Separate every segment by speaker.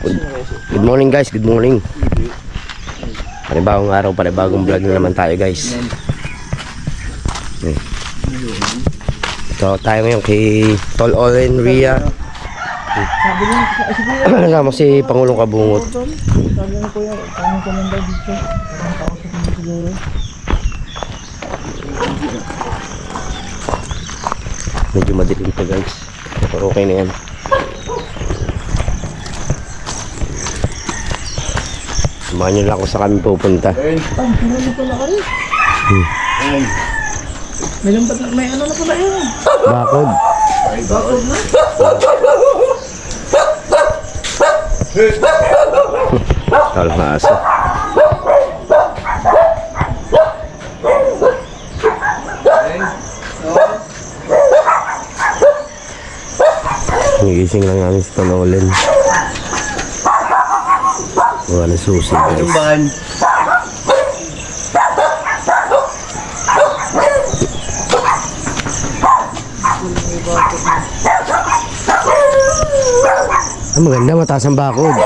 Speaker 1: Good morning guys, good morning. Panibagong araw, panibagong vlog na naman tayo guys. Ito tayo ngayon kay Tol Oren Ria. Kasama si Pangulong Kabungot.
Speaker 2: Sabi na kuya, tanong ko lang daw dito. Ang tao sa kanya siguro.
Speaker 1: Medyo madilim to guys. Pero okay na yan. Samahan nyo lang kung saan kami pupunta.
Speaker 2: Ay, pinuli pala ka rin. May ano na pala yun.
Speaker 1: Bakod.
Speaker 2: Bakod na.
Speaker 1: Kalmasa. Nagising lang namin sa Tololen. Wala susi guys. Ang maganda, mataas ang bakod.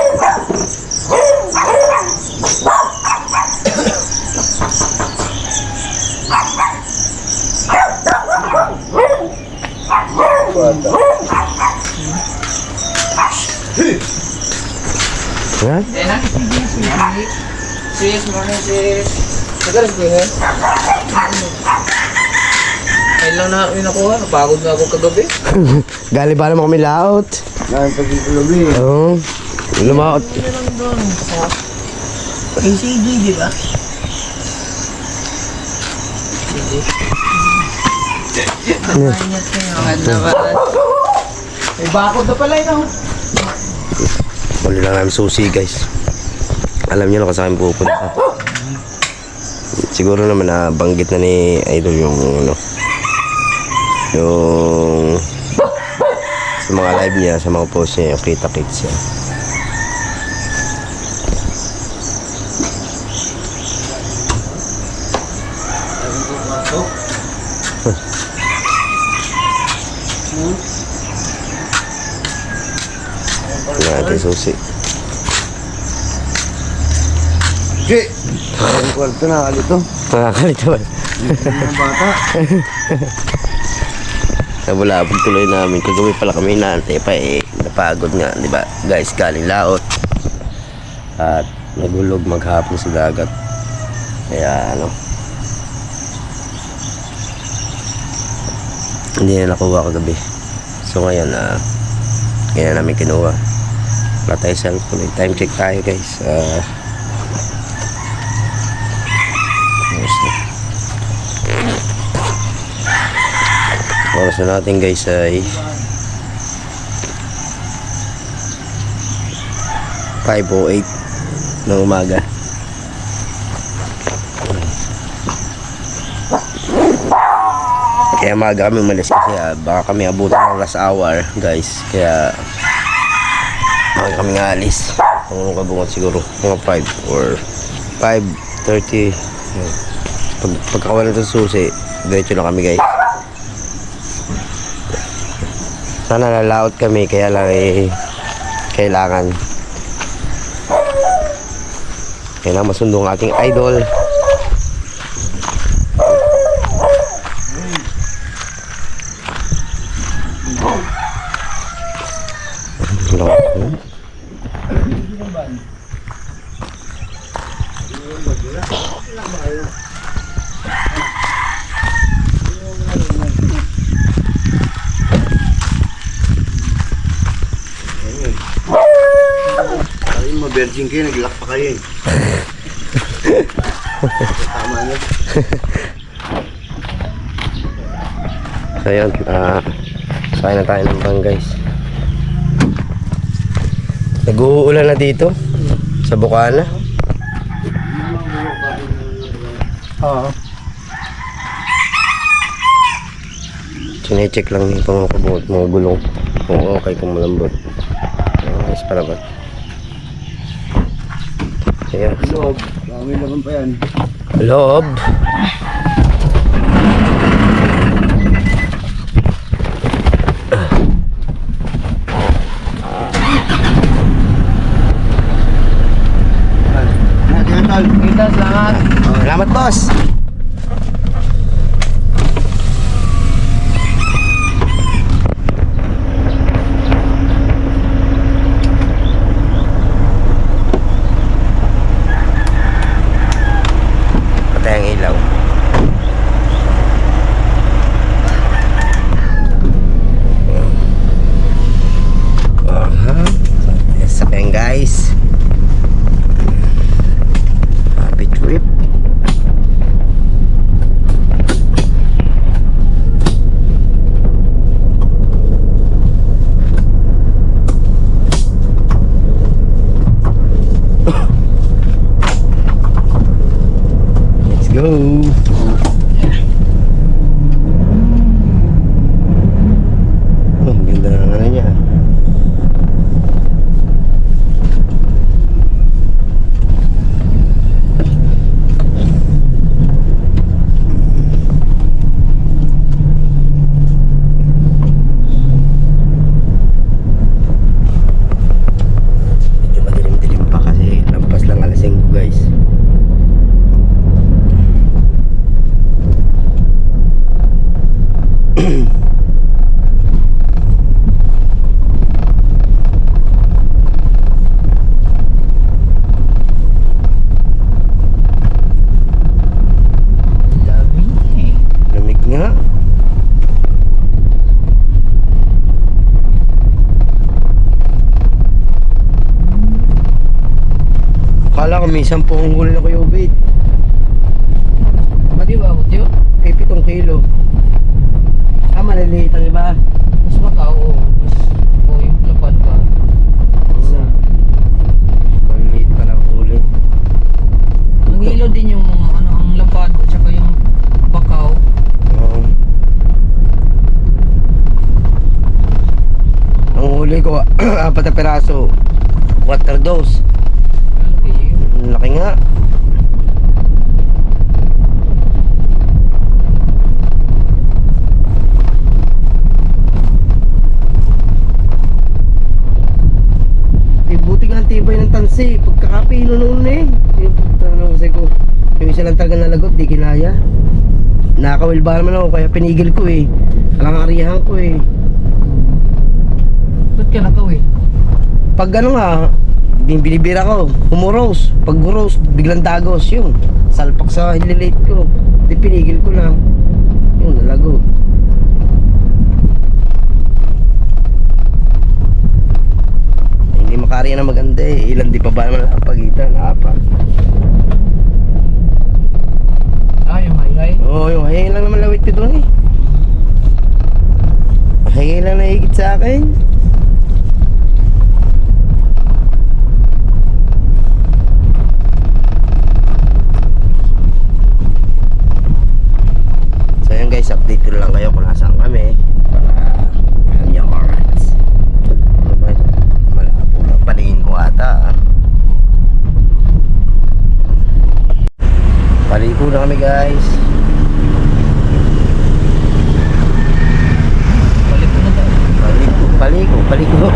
Speaker 1: Ha?
Speaker 2: Sis, morning sis. Nagalas ko yun. Ayun lang na kami nakuha. Napagod na ako kagabi.
Speaker 1: Gali ba naman kami laot?
Speaker 2: Ngayon pag-ikulabi.
Speaker 1: Oo. Lumaot.
Speaker 2: Ano lang doon? ACG, di ba? Maingat kayo. May bakod na pala yun.
Speaker 1: Wala lang namin susi guys. Alam niyo na kung saan kami pupunta. Siguro naman na banggit na ni Idol yung ano, yung sa mga live niya, sa mga post niya, yung kita-kits siya. Wala natin susi.
Speaker 2: Okay. Ang kwarto na kalito.
Speaker 1: Nakakalito ba?
Speaker 2: Ang bata.
Speaker 1: Nabulabog tuloy namin. Kagabi pala kami naantay pa napagod nga, di ba? Guys, galing laot. At nagulog maghapon sa dagat. Kaya ano, hindi na nakuha kagabi. So ngayon, kaya namin kinuha. Wala tayo cellphone. Time check tayo guys. Oras na natin guys ay 5:08 ng umaga. Kaya maaga kami umalis kasi baka kami abutan ng last hour guys. Kaya maaga kami nga alis. Kung kabungot siguro mga 5 or 5:30. Pagkakawalan ng susi, diretso na kami guys. Sana lalaot kami, kaya lang kailangan masundo ang ating idol.
Speaker 2: Virgin kayo, nag-lock pa kayo eh. Tama na.
Speaker 1: So yun, sakay na tayo ng bang guys. Nag-uulan na dito sa Bukana.
Speaker 2: Oo.
Speaker 1: Sinecheck lang yung pangkabungot, mga gulong. Kung okay, kung malambot. Ayos para ba? Ayan.
Speaker 2: Loob. Dami naman pa yan.
Speaker 1: Loob. Salamat, boss. Patay ang ilaw. Sakyan guys. Happy trip. Let's go. Oh, ganda ng ano niya. Medyo madilim-dilim pa kasi lampas lang alas 5 guys.
Speaker 2: Dami eh.
Speaker 1: Lamig nga. Akala ko may 10 huli na kayo bait.
Speaker 2: Mati ba ako tiyo?
Speaker 1: Kay 7 kilo. Ah, maliliit ang iba.
Speaker 2: Mas makao. Mas yung lapad pa. Isa.
Speaker 1: Maliliit pa lang huli.
Speaker 2: Ang ilaw din yung mga ano, ang lapad at saka yung bakaw.
Speaker 1: Oo. Ang huli ko, 4 na peraso. Water dose.
Speaker 2: Malaki yun.
Speaker 1: Ang laki nga. Buti nga ang tibay ng tansi. Pagkakapilo noon eh. Yung pagtanong kasi ko, yung isa lang talaga nalagot, di kinaya. Nakakawil ba naman ako, kaya pinigil ko eh. Alang arihan ko eh.
Speaker 2: Ba't ka nakawin?
Speaker 1: Pag ano nga, binibira ko, humuros. Pag huros, biglang dagos yung salpak sa hililate ko. Di pinigil ko lang. Yung nalago. Hindi makariya na maganda eh. Ilan di pa ba naman nakapagitan? Apat.
Speaker 2: Ah, yung hay-hay?
Speaker 1: Oo, yung hayay lang naman lawit ko doon eh. Hayay lang nahigit sa akin. So yun guys, update ko lang kayo kung nasaan kami. Para alam niyo, alright. Malabo lang. Palihin ko ata. Paliko na kami guys.
Speaker 2: Balik ko na daw.
Speaker 1: Paliko.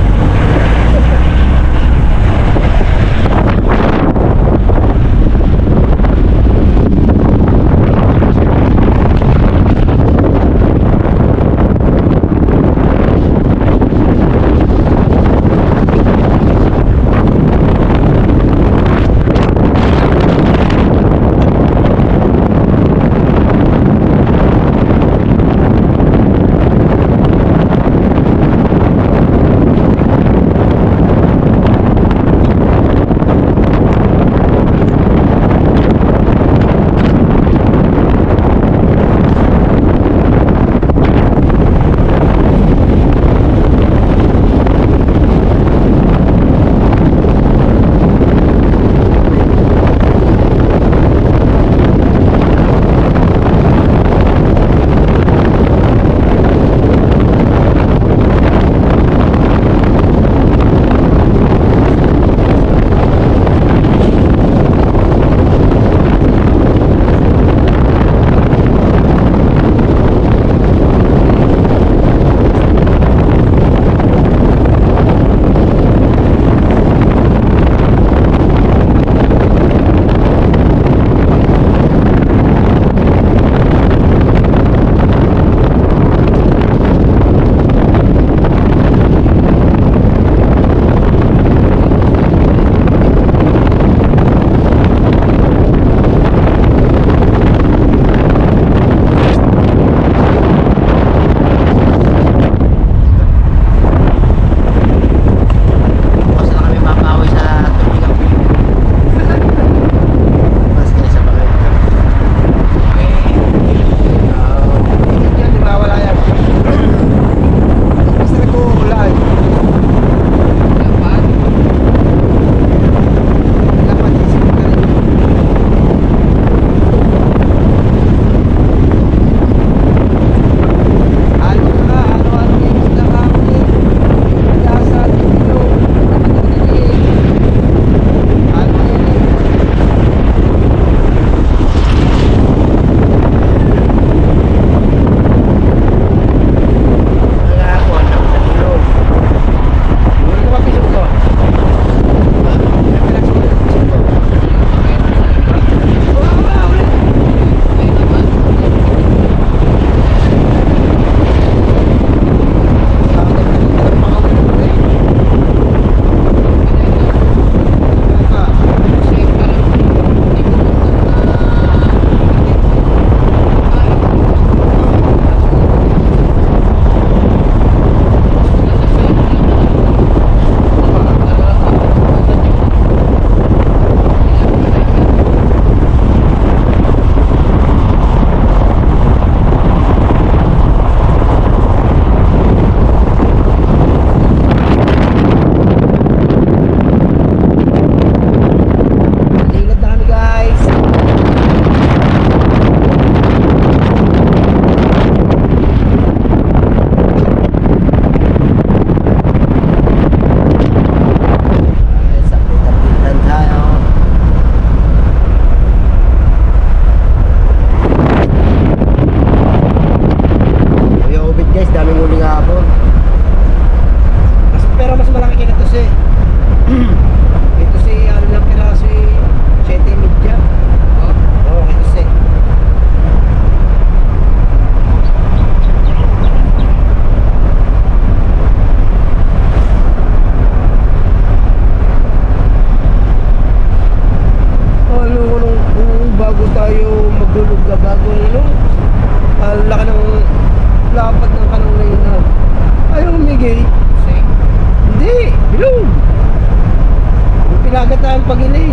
Speaker 1: namin pag-ili.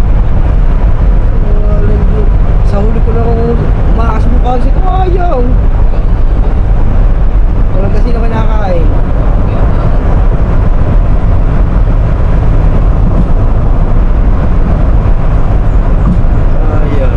Speaker 1: Sa huli ko lang makakasubukan si ayaw. Walang kasi na kinakain. Ayaw.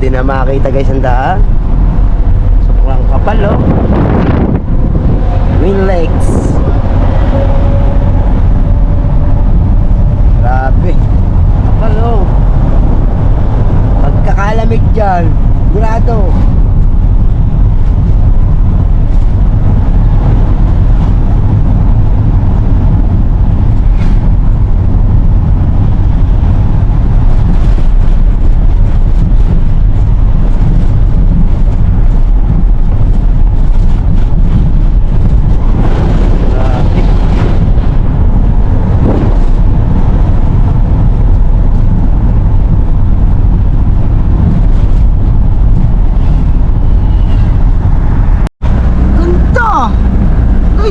Speaker 1: Hindi na makita guys ang daan. Sobrang kapal oh. Twin Lakes. Grabe. Kapal oh. Pagkakalamig dyan. Grado.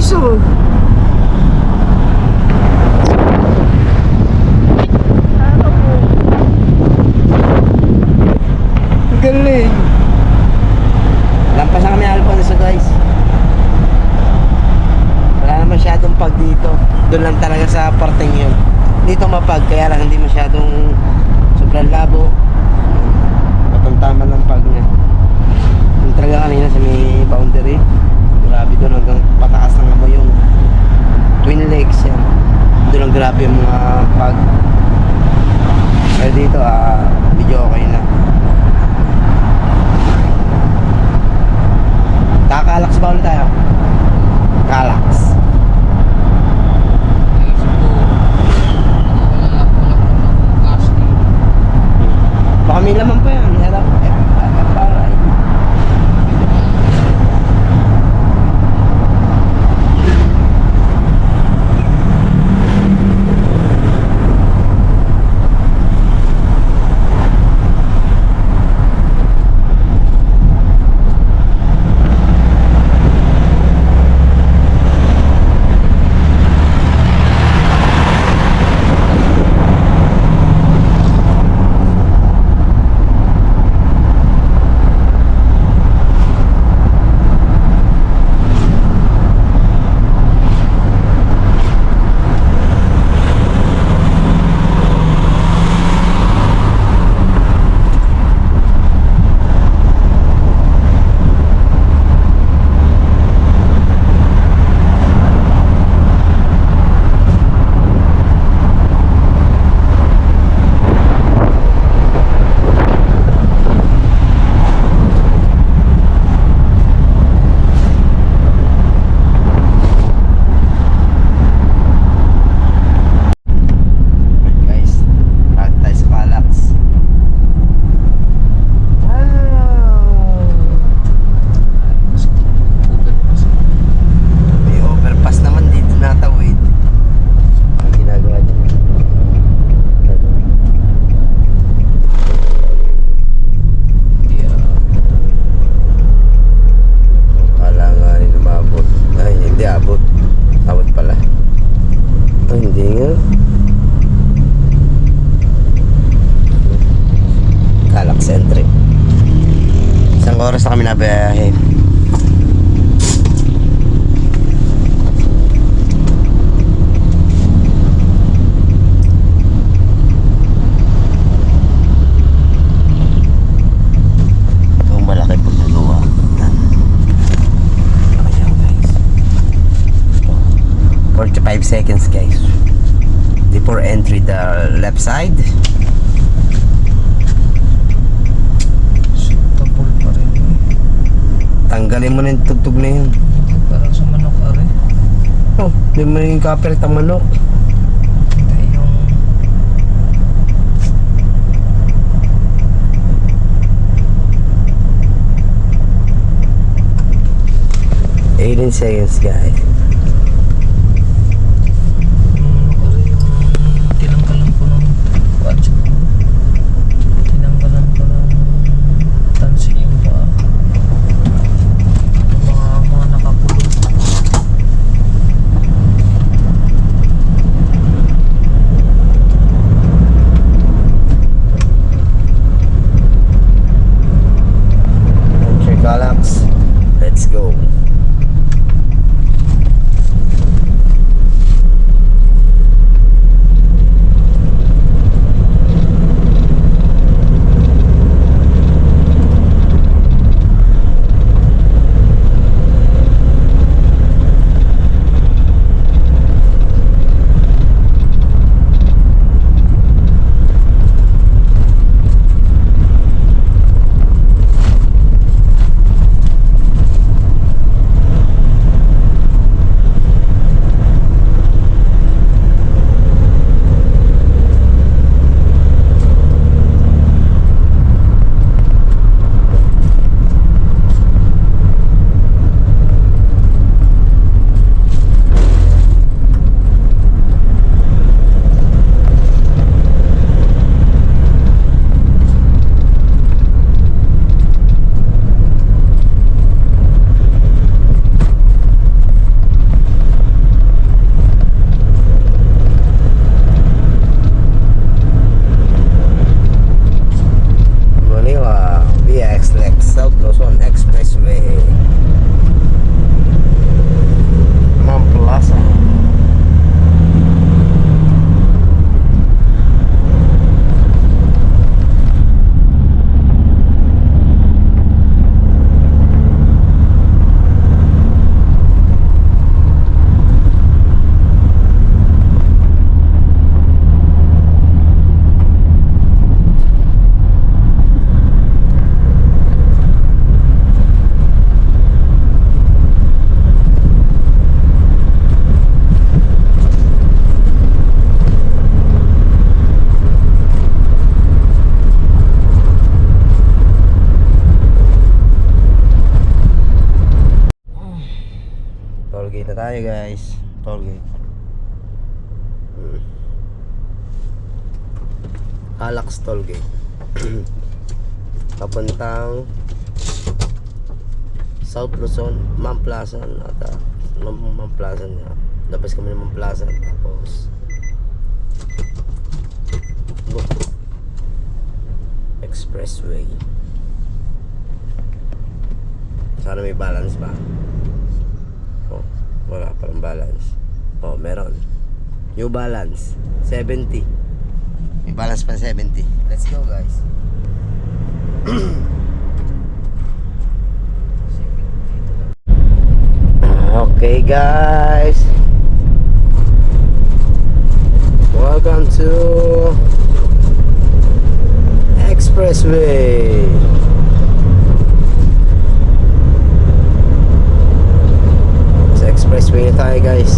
Speaker 1: So, galing. Lampas na kami Alfonso guys. Wala na masyadong pag dito. Doon lang talaga sa parteng yun. Dito mapag, kaya lang hindi masyadong sobrang labo. Patang-tama ng pag niya. Yung talaga kanina sa may boundary. Grabe doon hanggang pataas ng amoy yung Twin Lakes yan. Doon lang grabe yung mga pag. Pero dito medyo okay na. Kakalax ba ulit tayo? Kalax. Baka may laman pa yan. Harap. oras na kami nabiyahe. Itong malaki po na luwa. Ayan guys. 45 seconds guys. Before entry the left side. Tanggalin mo na yung tugtog na yun.
Speaker 2: Parang sa manok are.
Speaker 1: Oh, di mo yung kaperit ang manok.
Speaker 2: Hindi yung...
Speaker 1: 18 seconds guys.
Speaker 2: Manok are yung tinanggalan ko ng watch ko. Tinanggalan ko ng tansi yung paa. Mga nakakulong.
Speaker 1: Entry collapse. Let's go. tayo guys. Tollgate. Halax Tollgate. Papuntang South Luzon, Mamplasan ata. Mamplasan nga. Labas kami ng Mamplasan. Tapos Expressway. Sana may balance ba? Oh, wala palang balance. Oh, meron. New Balance 70. May balance pa 70. Let's go guys. Okay guys, welcome to Expressway. Sa Expressway na tayo guys.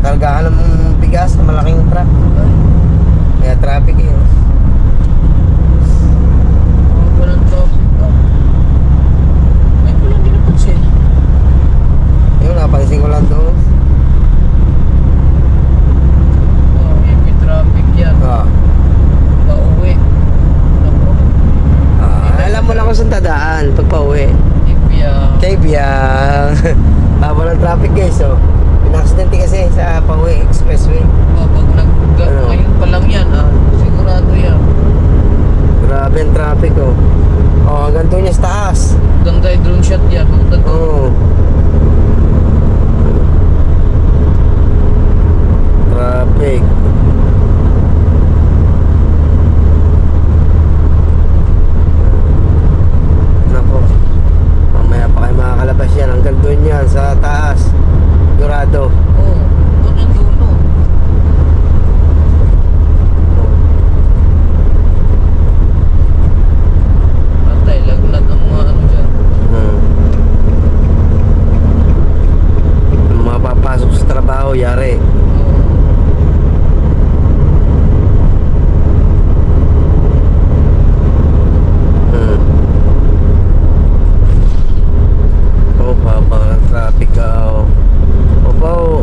Speaker 1: Kargahan ng bigas na malaking truck. Kaya traffic eh.
Speaker 2: Walang traffic ka. Ngayon ko lang din napansin.
Speaker 1: Yun, napansin ko lang doon.
Speaker 2: May traffic yan. Pauwi. Ako.
Speaker 1: Alam mo lang kung saan dadaan pag pauwi. Kay Biyang. Haba ng traffic guys, oh. Pinaksidente kasi sa pauwi expressway.
Speaker 2: Pag ngayon pa lang yan, sigurado yan.
Speaker 1: Grabe ang traffic, oh. Oh, hanggang doon niya sa taas.
Speaker 2: Ganda yung drone shot yan.
Speaker 1: Oo. Traffic. Nako. Mamaya pa kayo makakalabas yan. Hanggang doon yan sa taas. Dorado.
Speaker 2: Oo. Doon yung dulo. Patay, lagnat ang mga ano dyan.
Speaker 1: Oh, yari. Oh, baba ng traffic ka. Oh. Opo.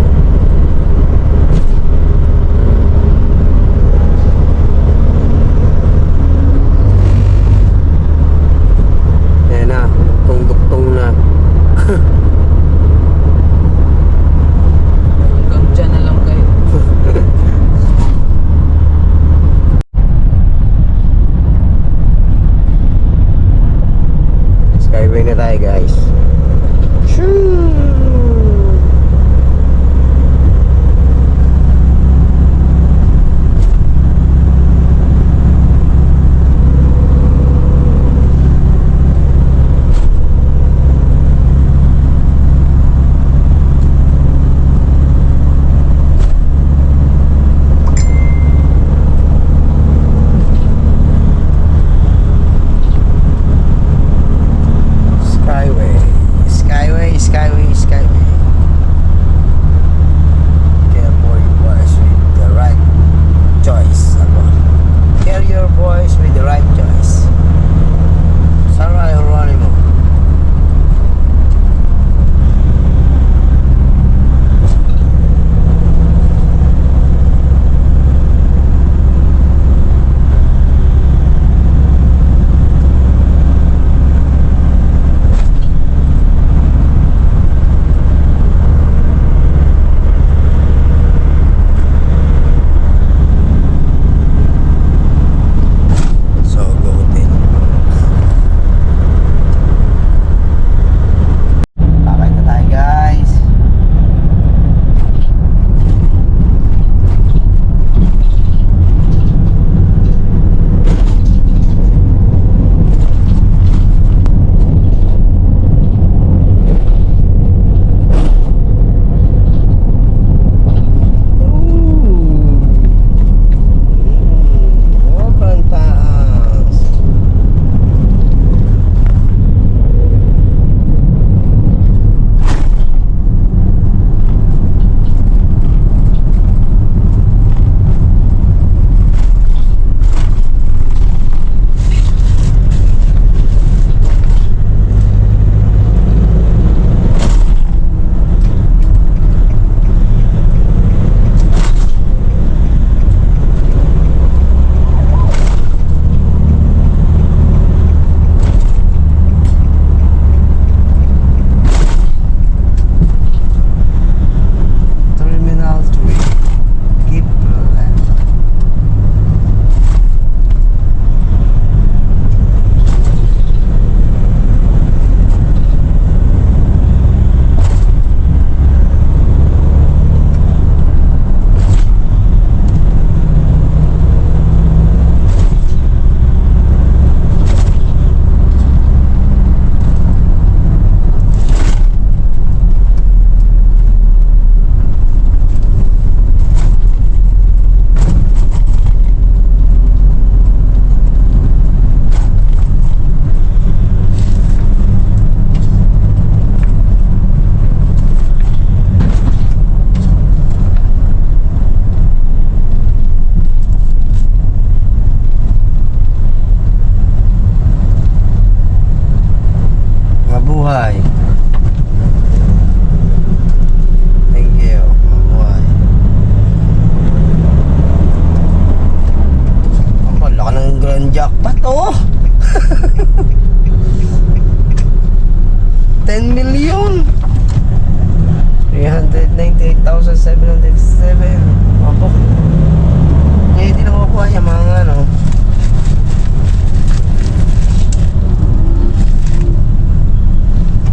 Speaker 1: Ayan na, duktong na.
Speaker 2: Hanggang dyan na lang kayo.
Speaker 1: Skyway na tayo, guys. Shoo! Skyway, skyway, skyway, skyway. Careful your boys with the right choice. Carry your boys with the right choice. Sarah Geronimo. So go din. Kakain na tayo, guys. Sobrang taas. Terminal 3. Keep left. Mabuhay. Thank you. Mabuhay. Ang laki ng grand jackpot, oh. 10 million. 398,707. Opo. Ngayon din ako kuha niya mga ano.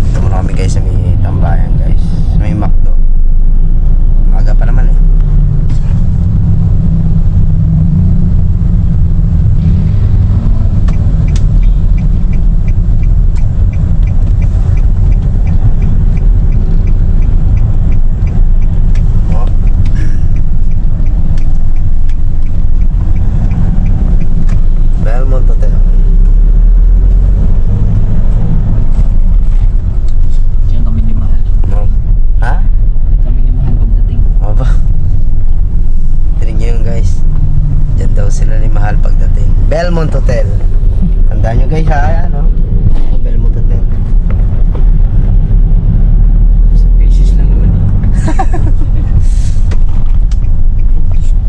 Speaker 1: Dito muna kami, guys, sa may tambayan, guys. Sa may McDo. Maga pa naman eh. Oh. Belmont Hotel.
Speaker 2: Diyan kami ni Mahal.
Speaker 1: No? Ha? mahal pagdating. Belmont Hotel. Tandaan nyo guys ha, ano? Belmont Hotel.
Speaker 2: Sa basis lang naman.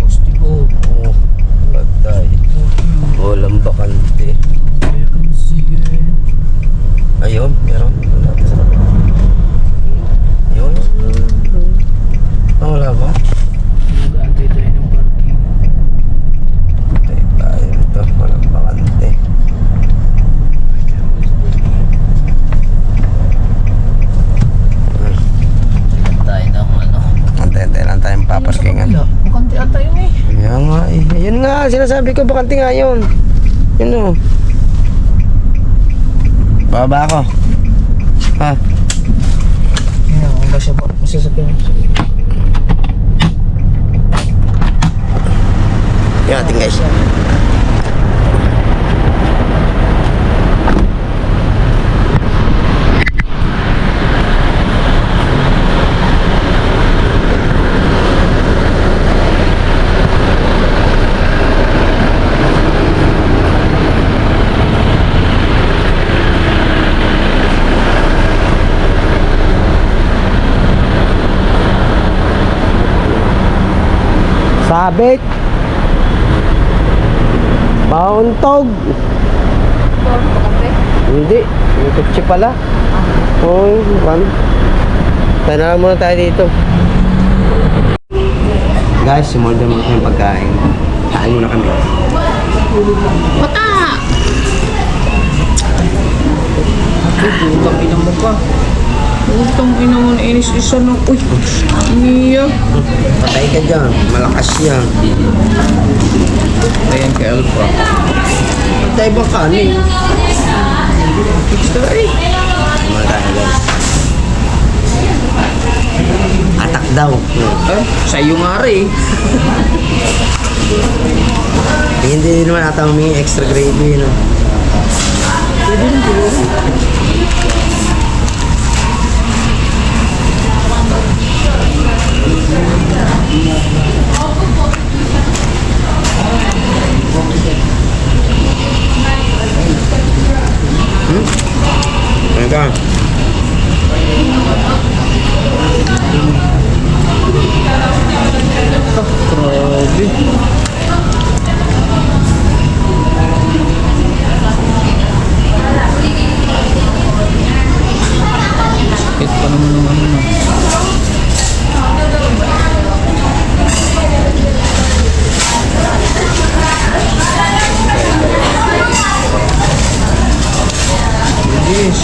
Speaker 2: Postigo.
Speaker 1: Oh, patay. Walang bakante. Ayun, meron. Ayun. Wala ba?
Speaker 2: Nag-aantay tayo ng parking.
Speaker 1: Patay tayo ito. Walang bakante.
Speaker 2: Tayo ng ano.
Speaker 1: Antay lang tayong paparkingan.
Speaker 2: Bukante ata yun eh.
Speaker 1: Yan nga eh. Ayun nga, sinasabi ko bakante nga yun. Yun o. Bababa ako. Ha?
Speaker 2: Yan, kung ba siya ba? Masasakyan.
Speaker 1: Yan natin guys. Sabit. Pauntog. Hindi. Yung kutsi pala. Oh, one. Tayo na lang muna tayo dito. Guys, sumorder muna kami pagkain. Kain muna kami.
Speaker 2: Utang ina mo pa. Utang ina mo na inis isa na. Uy, iniya.
Speaker 1: Patay ka dyan. Malakas yan.
Speaker 2: Ayan kay Alpha.
Speaker 1: Patay bang kanin?
Speaker 2: Extra eh.
Speaker 1: Muna tayo guys. Atak daw.
Speaker 2: Ah, sa'yo nga rin.
Speaker 1: Hindi naman ata humingi extra gravy. No?
Speaker 2: Pwede rin siguro.
Speaker 1: Ano ka?
Speaker 2: Grabe. Sakit pa naman ng ano na. Yes.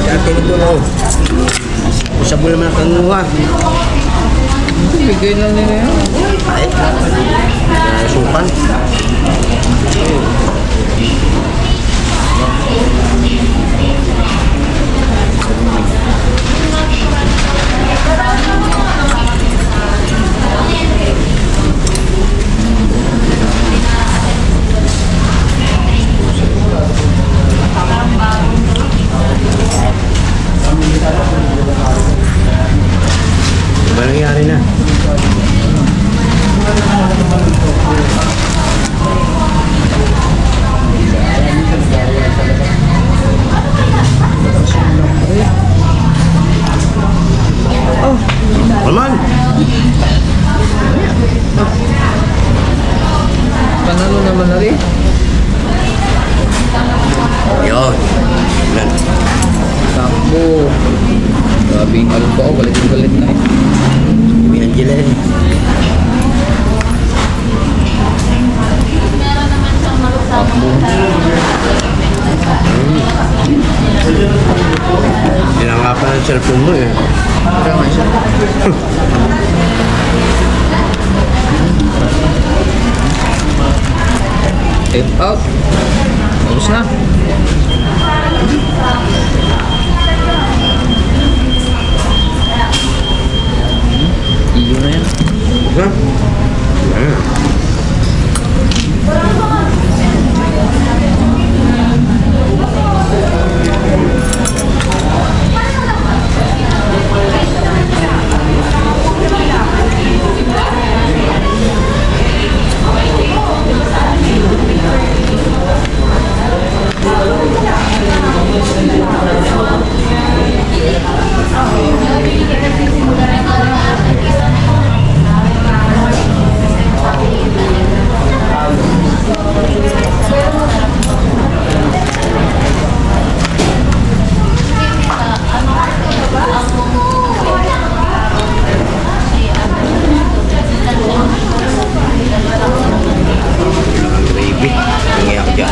Speaker 1: Dati nito na. Usabo naman ang kanguha.
Speaker 2: Bigay na nila yan.
Speaker 1: Ay, supan. Ba nangyari na?
Speaker 2: Ano naman na rin?
Speaker 1: Yun. Yan.
Speaker 2: Takbo. Grabe yung ano ko. Galit yung galit na eh.
Speaker 1: May Angela rin.
Speaker 2: Takbo.
Speaker 1: Kailangan pa ng cellphone mo eh.
Speaker 2: Kaya nga siya. Tip out. Tapos na. Iyo na yan.
Speaker 1: Ha? Ayan. Kailangan gravy. Hingi ako dyan.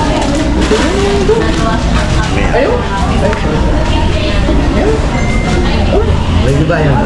Speaker 1: Ayaw. Gravy ba yan?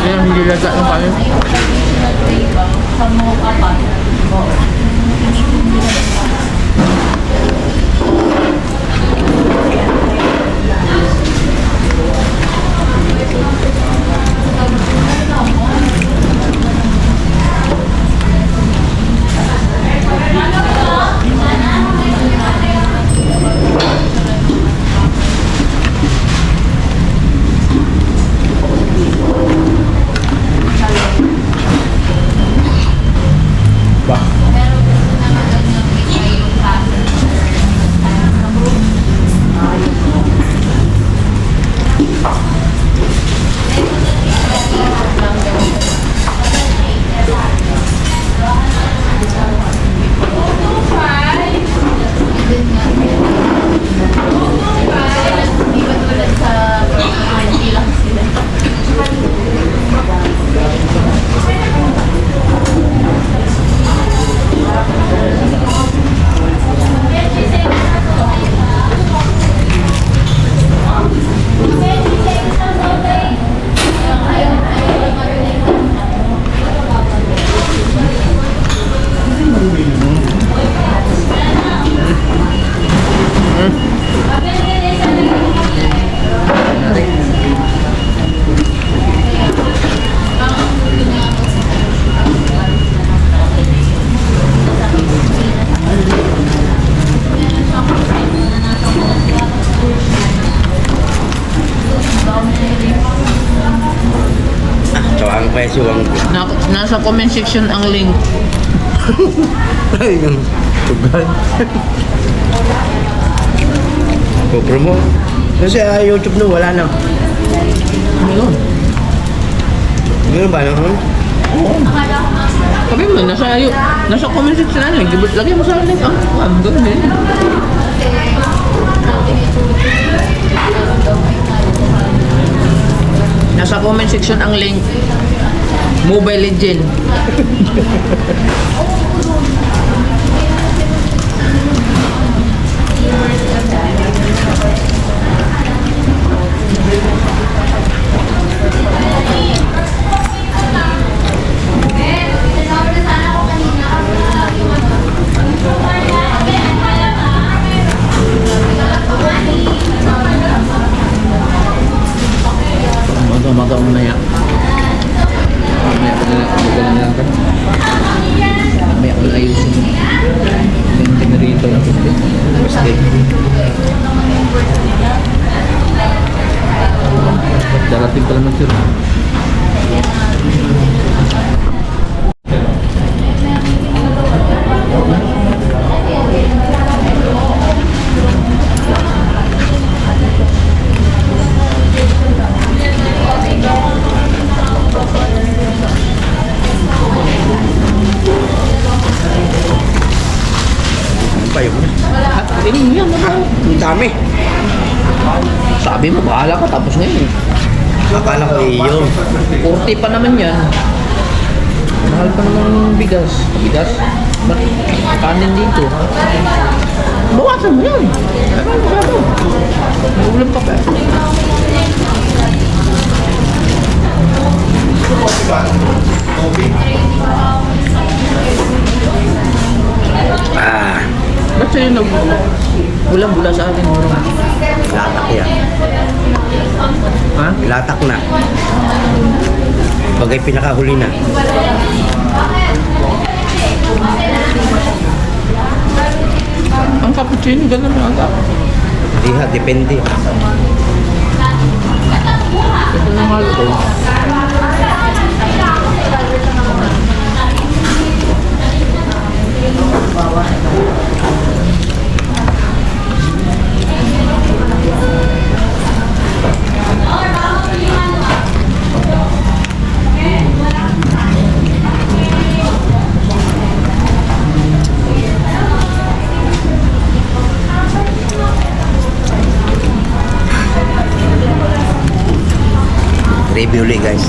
Speaker 2: Ayan, hindi laga ng kanin.
Speaker 1: Tsaka ang presyo ang...
Speaker 2: Nasa comment section ang link.
Speaker 1: Ay, yung tugal. Promo. Kasi YouTube no, wala na.
Speaker 2: Ayun.
Speaker 1: Meron ba na?
Speaker 2: Sabi mo, nasa comment section na lang. Lagay mo sa link. Gano'n eh. Nasa comment section ang link. Mobile Legend. Darating pala ng sir.
Speaker 1: Pa yun.
Speaker 2: Ini mo yan, ano?
Speaker 1: Ang dami.
Speaker 2: Sabi mo, bahala ka, tapos ngayon.
Speaker 1: Akala ko iyo.
Speaker 2: 40 pa naman yan. Mahal pa naman bigas. Bigas? Ba't kanin dito? Bawasan mo yan. Ano masyado? May ulam pa pa.
Speaker 1: Ah,
Speaker 2: Ba't sa'yo ulam-bula sa akin?
Speaker 1: latak yan.
Speaker 2: Ha?
Speaker 1: Latak na. Bagay pinakahuli na.
Speaker 2: Ang cappuccino, gano'n na agap.
Speaker 1: Hindi ha, depende.
Speaker 2: Ito na mahal ko.
Speaker 1: Gravy ulit guys.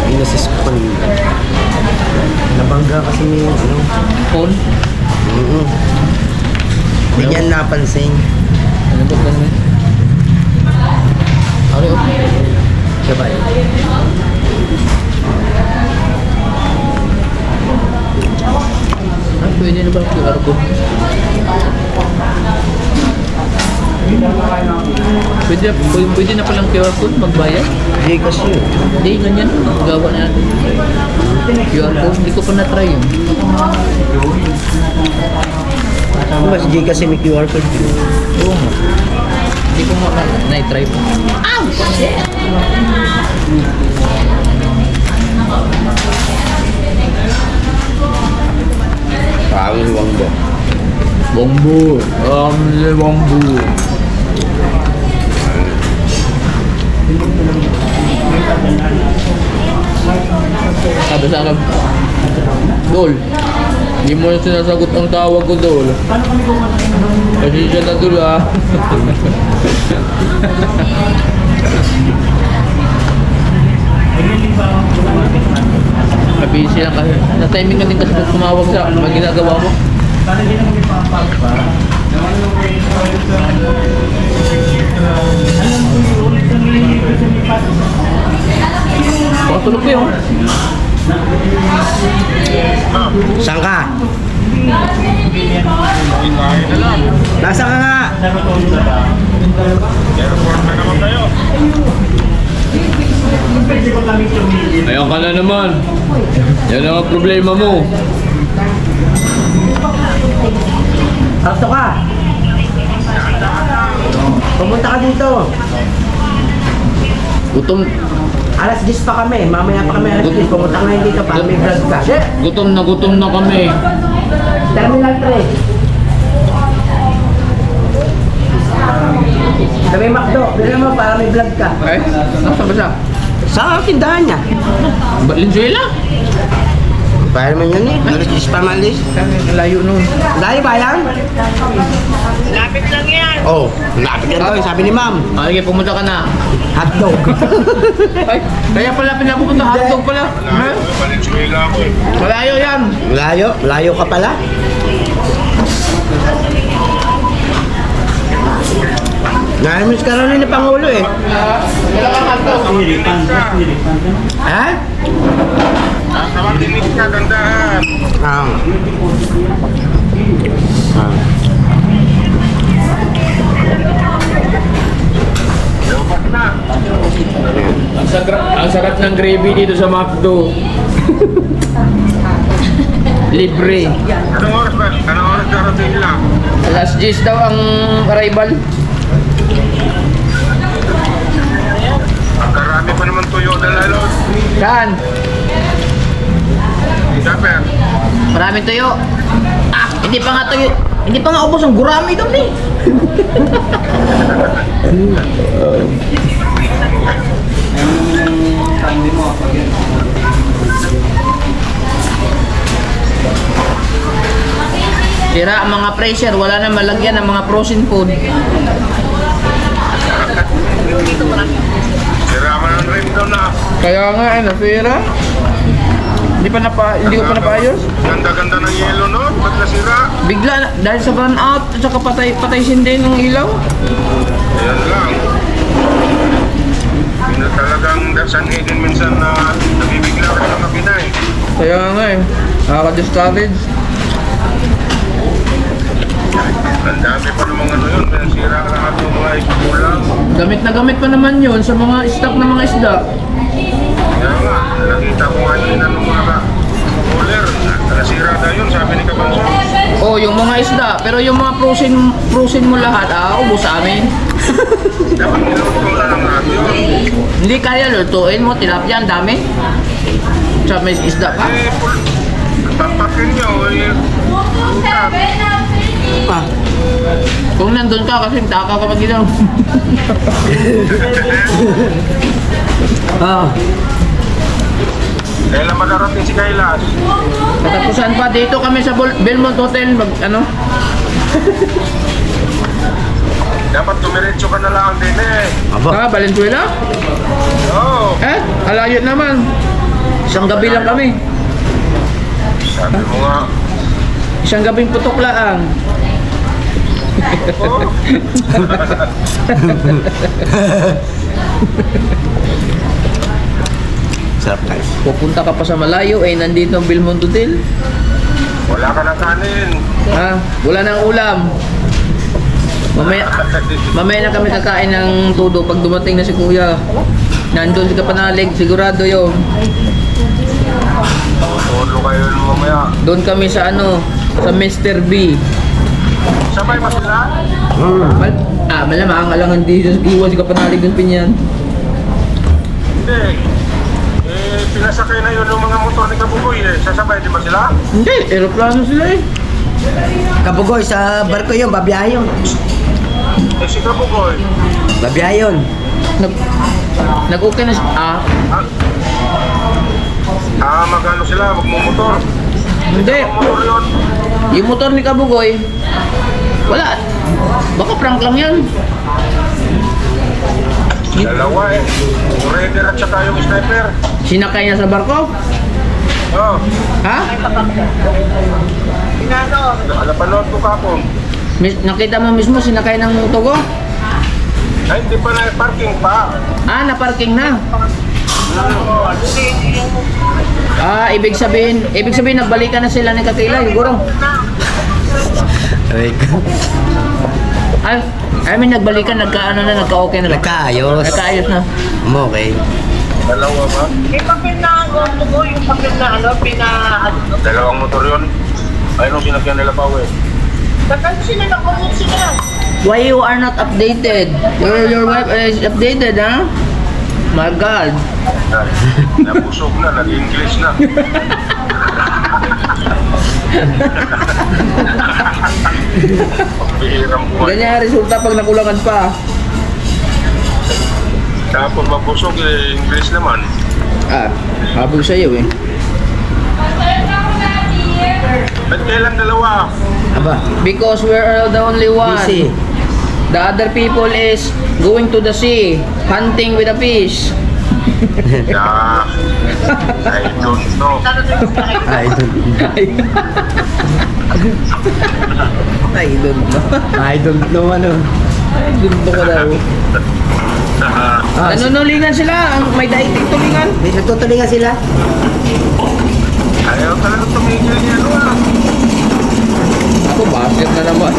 Speaker 1: Inasis ko kanina. Nabangga kasi may ano.
Speaker 2: Phone?
Speaker 1: Hindi niya napansin.
Speaker 2: Ano ba ganun? Ano yun?
Speaker 1: Sabay.
Speaker 2: Ah, pwede na ba ang QR code? Pwede na palang QR code magbayad?
Speaker 1: Hindi kasi yun.
Speaker 2: Hindi, ganyan. Gawa na natin. QR code, hindi ko pa na-try yun.
Speaker 1: Mas J kasi may QR code yun.
Speaker 2: Oo nga. Hindi ko nga na-try pa. Ow! Shit!
Speaker 1: Parang huwang ba?
Speaker 2: Bongbo! Bongbo! Sabi sa akin, Dol, hindi mo yung sinasagot ang tawag ko, Dol. Kasi siya na, Dol, ah. Busy lang kasi. Na-timing ka din kasi kung tumawag sa mga ginagawa mo. Pakatulog ko yun.
Speaker 1: Saan ka? Nasa ka nga?
Speaker 2: Ayun ka na naman. Yan ang problema mo.
Speaker 1: Sakto ka? Pumunta ka dito.
Speaker 2: Gutom.
Speaker 1: Alas 10 pa kami. Mamaya pa kami alas 10. Pumunta ka ngayon dito para may vlog ka.
Speaker 2: Gutom na kami.
Speaker 1: Terminal 3. Sa may McDo. Bilhin mo para may vlog ka.
Speaker 2: Eh? Nasa ba siya?
Speaker 1: Sa tindahan niya.
Speaker 2: Valenzuela?
Speaker 1: Kaya naman yan eh. Alas 10 pa malis.
Speaker 2: Layo nun.
Speaker 1: Dahil ba yan? Lapit lang yan. Oh, lapit yan daw. Sabi ni ma'am.
Speaker 2: Okay, pumunta ka na.
Speaker 1: Hotdog.
Speaker 2: Ay, kaya pala pinapupunta. Hotdog pala. Ha?
Speaker 3: Valenzuela ako eh.
Speaker 2: Malayo yan.
Speaker 1: Layo? Layo ka pala? Namiss ka rin ni Pangulo eh.
Speaker 2: Wala kang kanto.
Speaker 1: Ha?
Speaker 3: Sa Martinis ka, gandaan.
Speaker 1: Ah. Ah.
Speaker 3: Lupat na.
Speaker 2: Ang sarap ng gravy dito sa McDo. Libre.
Speaker 3: Anong oras ba? Anong oras darating nila?
Speaker 2: Alas 10 daw ang arrival.
Speaker 3: Ang karami pa naman tuyo na lalo.
Speaker 2: Saan?
Speaker 3: Dapat.
Speaker 2: Maraming tuyo. Ah, hindi pa nga tuyo. Hindi pa nga ubos ang gurami doon eh. Sira ang mga pressure, wala na malagyan ng mga frozen food.
Speaker 3: Sira man ang rim daw na.
Speaker 2: Kaya nga nasira. Hindi ko pa napaayos.
Speaker 3: Ganda-ganda ng yelo no? Ba't nasira?
Speaker 2: Bigla na, dahil sa burn out at saka patay sindi ng ilaw.
Speaker 3: Ayan lang. Yun na talagang San Eden minsan na nabibigla ka ng kapinay.
Speaker 2: Kaya nga eh, nakaka-discourage.
Speaker 3: Ang dami pa namang ano yun. Nasira ka lahat ng mga ikulang.
Speaker 2: Gamit na gamit pa naman yun sa mga stock ng mga isda.
Speaker 3: Kaya nga, nakita ko nga yun ng mga cooler. Nasira na yun, sabi ni Kabanso.
Speaker 2: Oh, yung mga isda, pero yung mga frozen mo lahat, ubos sa amin.
Speaker 3: Dapat niluto na lang natin yun.
Speaker 2: Hindi kaya lutuin mo, tilapia, ang dami. Sa may isda pa.
Speaker 3: Eh, pampakin niyo, eh. Puta.
Speaker 2: Ah. Kung nandun ka, kasi taka ka pag ilaw.
Speaker 1: Ah.
Speaker 3: Kailan madarating si Kailas?
Speaker 2: Katapusan pa, dito kami sa Belmont Hotel,
Speaker 3: Dapat tumiretso ka na lang din eh.
Speaker 1: Aba.
Speaker 2: Valenzuela?
Speaker 3: Oo.
Speaker 2: Eh, alayo naman. Isang gabi lang kami.
Speaker 3: Sabi mo nga.
Speaker 2: Isang gabing putok lang.
Speaker 3: Oo.
Speaker 1: Sarap guys.
Speaker 2: Pupunta ka pa sa malayo, nandito ang Belmont Hotel.
Speaker 3: Wala ka ng kanin.
Speaker 2: Ha? Wala nang ulam. Mamaya na kami kakain ng todo pag dumating na si Kuya. Nandun si Kapanalig, sigurado yun.
Speaker 3: Tulo kayo mamaya.
Speaker 2: Doon kami sa sa Mr. B.
Speaker 3: Sabay ba sila?
Speaker 2: Malamang alangan dito sa Iwan si Kapanalig ng Pinyan.
Speaker 3: Hindi. Eh, pinasakay na yun yung mga motor ni Kabugoy eh. Sasabay di ba sila?
Speaker 2: Hindi, aeroplano sila eh.
Speaker 1: Kabugoy, sa barko yun, babiyahe yun.
Speaker 3: Eh, si Kabugoy.
Speaker 1: Babiyahe yun.
Speaker 2: Nag-okay na siya.
Speaker 3: Magano sila, magmumotor.
Speaker 2: Hindi.
Speaker 3: Motor yun.
Speaker 2: Yung motor ni Kabugoy, wala. Baka prank lang yan.
Speaker 3: Dalawa eh. Yung raider at saka yung sniper.
Speaker 2: Sinakay niya sa barko?
Speaker 3: Oo.
Speaker 2: Ha?
Speaker 3: Alapanood ko kapon.
Speaker 2: Nakita mo mismo sinakay ng Togo?
Speaker 3: Ay, hindi pa na parking pa.
Speaker 2: Na-parking na. Ibig sabihin nagbalikan na sila ni Katila, siguro.
Speaker 1: Aray ko.
Speaker 2: I mean, nagbalikan, nagka-okay na.
Speaker 1: Nagkaayos.
Speaker 2: Nagkaayos na.
Speaker 1: Okay.
Speaker 3: Dalawa ba?
Speaker 4: May papel na ano mo, yung papel na
Speaker 3: Dalawang motor yun. Ayun ang sinagyan nila pa eh.
Speaker 4: Tagal sila, nakulot sila.
Speaker 2: Why you are not updated? Your wife is updated, ha? My God.
Speaker 3: Nabusog na, nag-English na. Pagbihiram buhay.
Speaker 2: Ganyan ang resulta pag nakulangan pa.
Speaker 3: Tapos mabusog eh, English naman.
Speaker 2: Habol sa'yo eh.
Speaker 3: Ba't kailan dalawa?
Speaker 1: Aba.
Speaker 2: Because we're the only one.
Speaker 1: Busy.
Speaker 2: The other people is going to the sea, hunting with a fish.
Speaker 3: Yeah. I don't know.
Speaker 1: I don't
Speaker 2: I don't know.
Speaker 1: I don't know ano.
Speaker 2: Ay, gundo ka daw. Nanunulingan sila. May daiting tulingan.
Speaker 1: May nagtutulingan sila.
Speaker 3: Ayaw talaga tumigil niya, ano ah.
Speaker 2: Ako, basket na naman.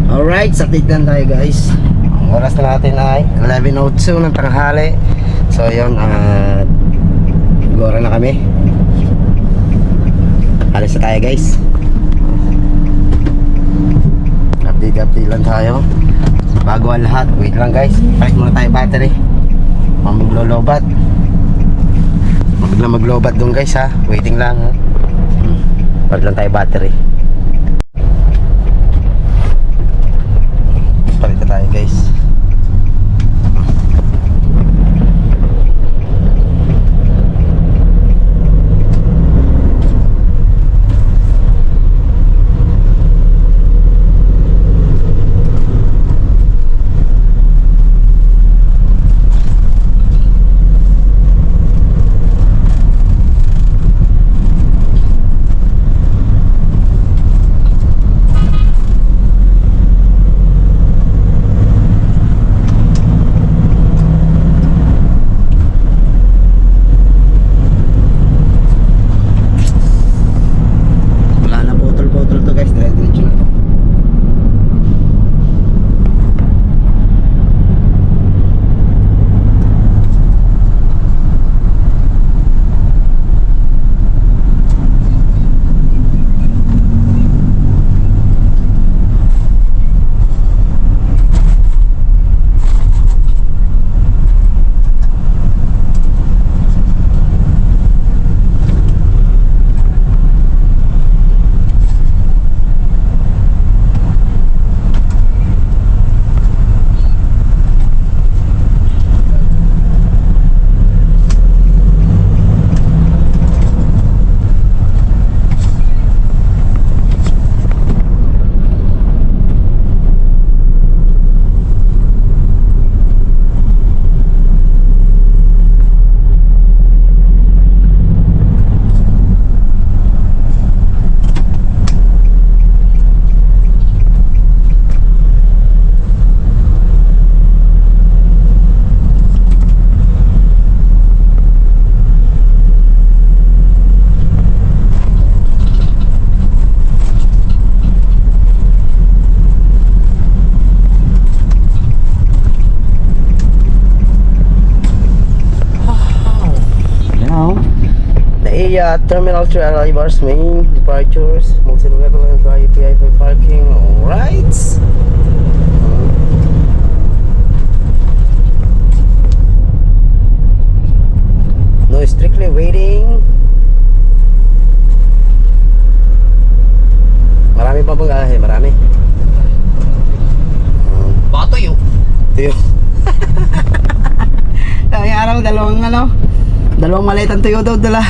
Speaker 1: Alright, sa tignan tayo guys. Ang oras na natin ay 11:02 ng tanghali. So yun, gora na kami. Alis na tayo guys. Update lang tayo. Bago ang lahat, wait lang guys. Palit muna tayo battery. Maglolobat. Biglang maglobat dun guys ha. Waiting lang ha. Palit lang tayo battery. Palit na tayo guys. Terminal 2 arrivals, main departures, multi-level and VIP parking. Alright. No strictly waiting. Marami pa bang ahe? Marami.
Speaker 2: Baka tuyo.
Speaker 1: Tuyo. Ay, araw, dalawang malitan tuyo daw dala.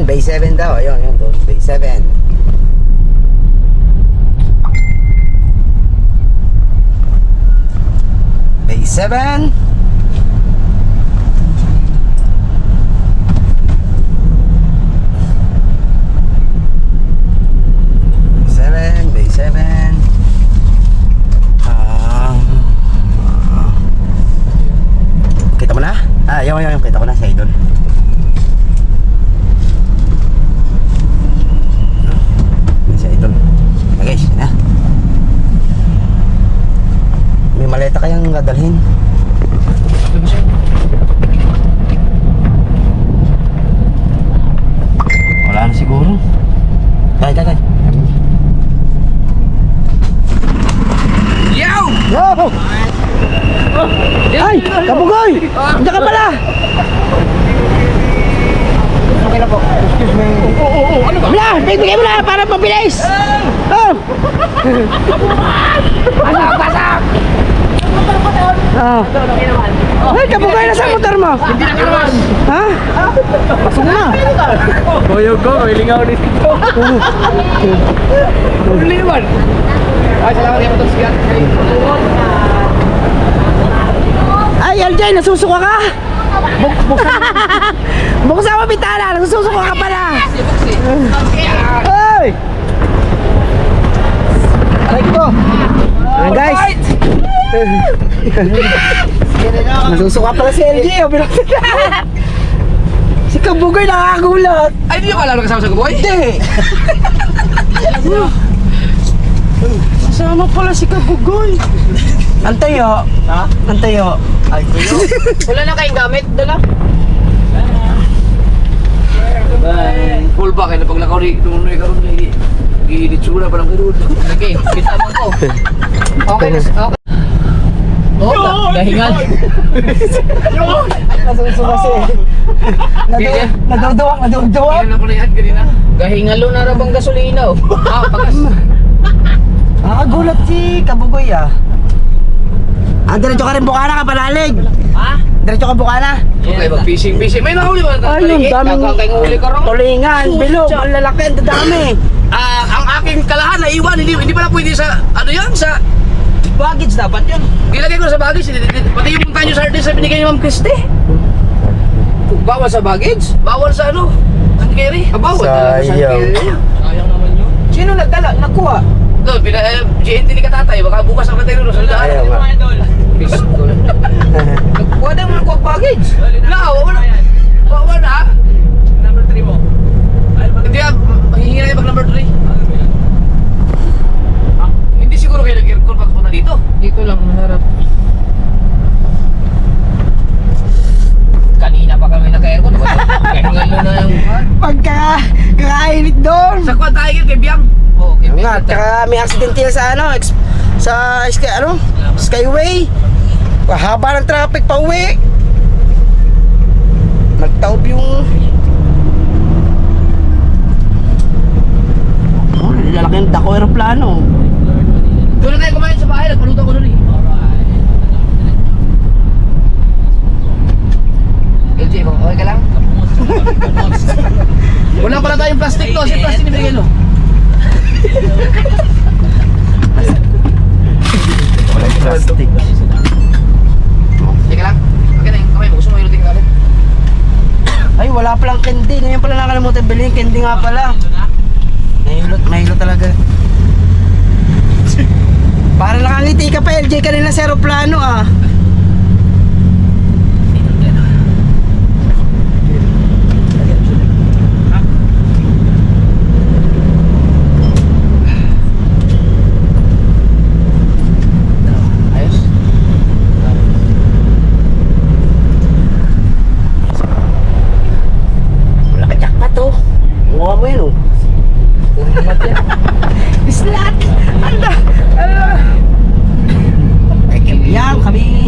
Speaker 1: Bay 7 daw, ayun, doon, Bay 7. Bay 7. Bay 7. Kita mo na? Ayun, kita ko na siya doon. May maleta kayang dadalhin? Wala na siguro. Tay.
Speaker 2: Yow!
Speaker 1: Yo! Ay! Kabugoy! Andiyan ka pala! Okay na po. Excuse me.
Speaker 2: Ano ba?
Speaker 1: Wala! Bigay mo na para mabilis! Oh!
Speaker 2: Pasak!
Speaker 1: Ah.
Speaker 4: Ano naman?
Speaker 5: Ay, kabugay na sa motor mo.
Speaker 2: Hindi na kinaman.
Speaker 5: Ha? Pasok na.
Speaker 2: Koyog ko, may lingaw dito. Uli naman. Ay, salamat yung motor siya.
Speaker 5: Ay, LJ, nasusuka ka? Buksan mo bitana, nasusuka ka pala. Ay! Aray ko. Ayan guys. Nasusuka pala si LJ. Si Kabugoy nakakagulat.
Speaker 2: Ay, hindi nyo pala kasama sa Kaboy?
Speaker 5: Hindi. Kasama pala si Kabugoy. Antayo. Ha? Antayo. Ay, kuyo.
Speaker 2: Wala na kayong gamit, dala? Full back, na pag lakaw rin, tumunoy ka rin, gilitsura pa lang karoon. Okay, kita mo ko. Okay, okay. Oh, dahingan.
Speaker 5: Nasusuka si. Naduduwak.
Speaker 2: Ilan ako na yan, kanina. Gahingalo na rabang gasolina, oh. Ah, pagas.
Speaker 5: Nakakagulat si Kabugoy ah. Diretso ka rin bukana ka palalig.
Speaker 2: Ha?
Speaker 5: Diretso ka bukana.
Speaker 2: Okay, mag-fishing. May nahuli ba?
Speaker 5: Ayun, daming
Speaker 2: Kakaing huli ka rin.
Speaker 5: tulingan, bilog, ang lalaki, ang dadami.
Speaker 2: Ang aking kalahan na iwan, hindi pala pwede sa, ano yan, sa
Speaker 5: Baggage dapat yun.
Speaker 2: Ilagay ko sa baggage, pati yung tanyo sardines na binigay ni Ma'am Christy. Bawal sa baggage? Bawal sa ano? Hand carry? Bawal talaga sa hand
Speaker 1: Sayang.
Speaker 2: carry. Sayang naman yun.
Speaker 5: Sino nagdala? Nakuha.
Speaker 2: Doon, GNT ni Katatay, baka bukas ang katay rin sa daan.
Speaker 1: Ayaw nga.
Speaker 2: Pistol.
Speaker 5: Nakuha na mo nakuha baggage.
Speaker 2: Wala. Wala. Number 3 mo. Hindi mahihingi na yung pag number 3. Hindi siguro kayo nag-aircon pag punta dito. Dito lang, maharap. Kanina pa kami nag-aircon. Kaya na yung...
Speaker 5: Kakainit doon.
Speaker 2: Sa kwan tayo kay Biang. Oo, kay
Speaker 5: Nga,
Speaker 2: Biang.
Speaker 5: tsaka may accident yan sa ano, Skyway. Haba ng traffic pa uwi. Nagtaob yung... Oh, lalaki yung dako aeroplano.
Speaker 2: Doon na tayo kumain sa bahay, nagpaluto ko doon eh. LJ, okay ka lang? Wala pala tayong plastic to, si plastic ni Miguel, no?
Speaker 1: Plastic.
Speaker 2: Teka lang, okay na yung kamay mo, gusto mo ilutin ka ulit?
Speaker 5: Ay, wala palang candy. Ngayon pala nakalimutan bilhin. Candy nga pala. Nahilot talaga. Para nakangiti ka pa, LJ, kanina sa aeroplano ah.
Speaker 2: Ayos.
Speaker 5: Wala ka jackpot oh. Mukha mo yun oh.
Speaker 2: Puro naman yan.
Speaker 5: Islat! Ala! Ay, yan kami.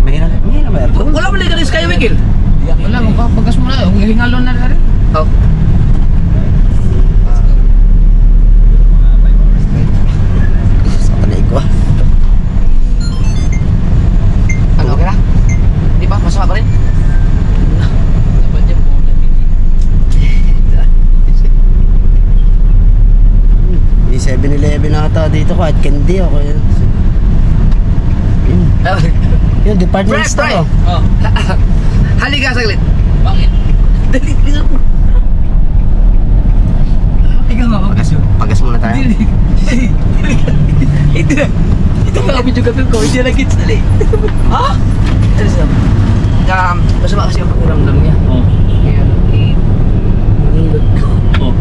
Speaker 5: Mahirap ba ito?
Speaker 2: Wala mo ligalis kayo, Miguel? Wala, magpapagas mo na, yung hingalon na rin. Oo.
Speaker 5: Sa panay ko ah.
Speaker 2: Ano, okay na? Di ba? Masama pa rin?
Speaker 5: May 7-Eleven na ata dito kahit candy ako yun. Yun, department store oh.
Speaker 2: Oh. Halika saglit. Bakit? Dali, dali. Ikaw nga,
Speaker 5: Pagas muna tayo.
Speaker 2: Ito na. Ito na kami juga ko. Hindi na kids dali. Ha? Ano siya? Masama kasi ang pakiramdam niya. Oo. Kaya, hinilot ko. Oo.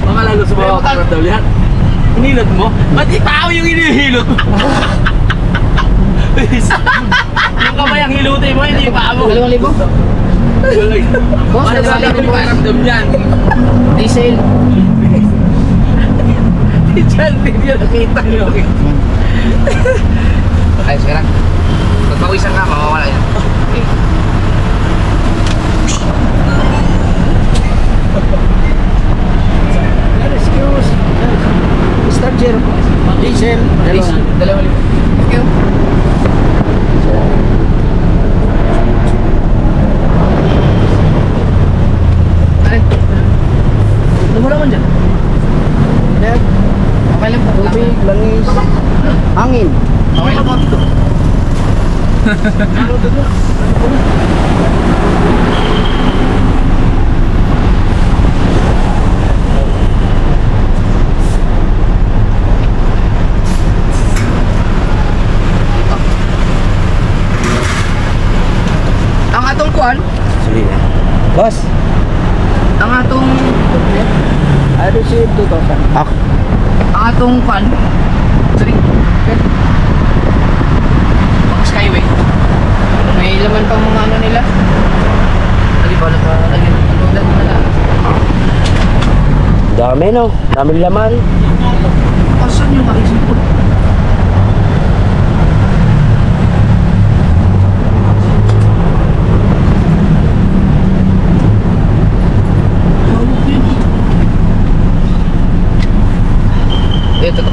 Speaker 2: Mga lalo sa mga pakiramdam niya. Hinilot mo? Ba't ikaw yung hinihilot mo? Yung kamay ang hilutin mo, hindi pa mo. 2,000? Boss,
Speaker 6: Ano sa akin yung pakiramdam dyan?
Speaker 2: Diesel.
Speaker 6: Diyan, hindi nyo nakita nyo.
Speaker 2: Ayos ka lang. Pagpawisan ka, mawawala yan. Okay.
Speaker 5: Excuse. Mr. Jero. Diesel.
Speaker 2: Dalawa. kuan,
Speaker 1: Sige. Boss.
Speaker 2: ang atong
Speaker 5: Ano si 2,000?
Speaker 1: Ako.
Speaker 2: ang atong kuan. Sorry. Pang Skyway. May laman pang mga ano nila. Dali ba nakalagyan ng loadan na lang.
Speaker 1: Dami no. Dami laman.
Speaker 2: Asan yung maisip ko? Ito to.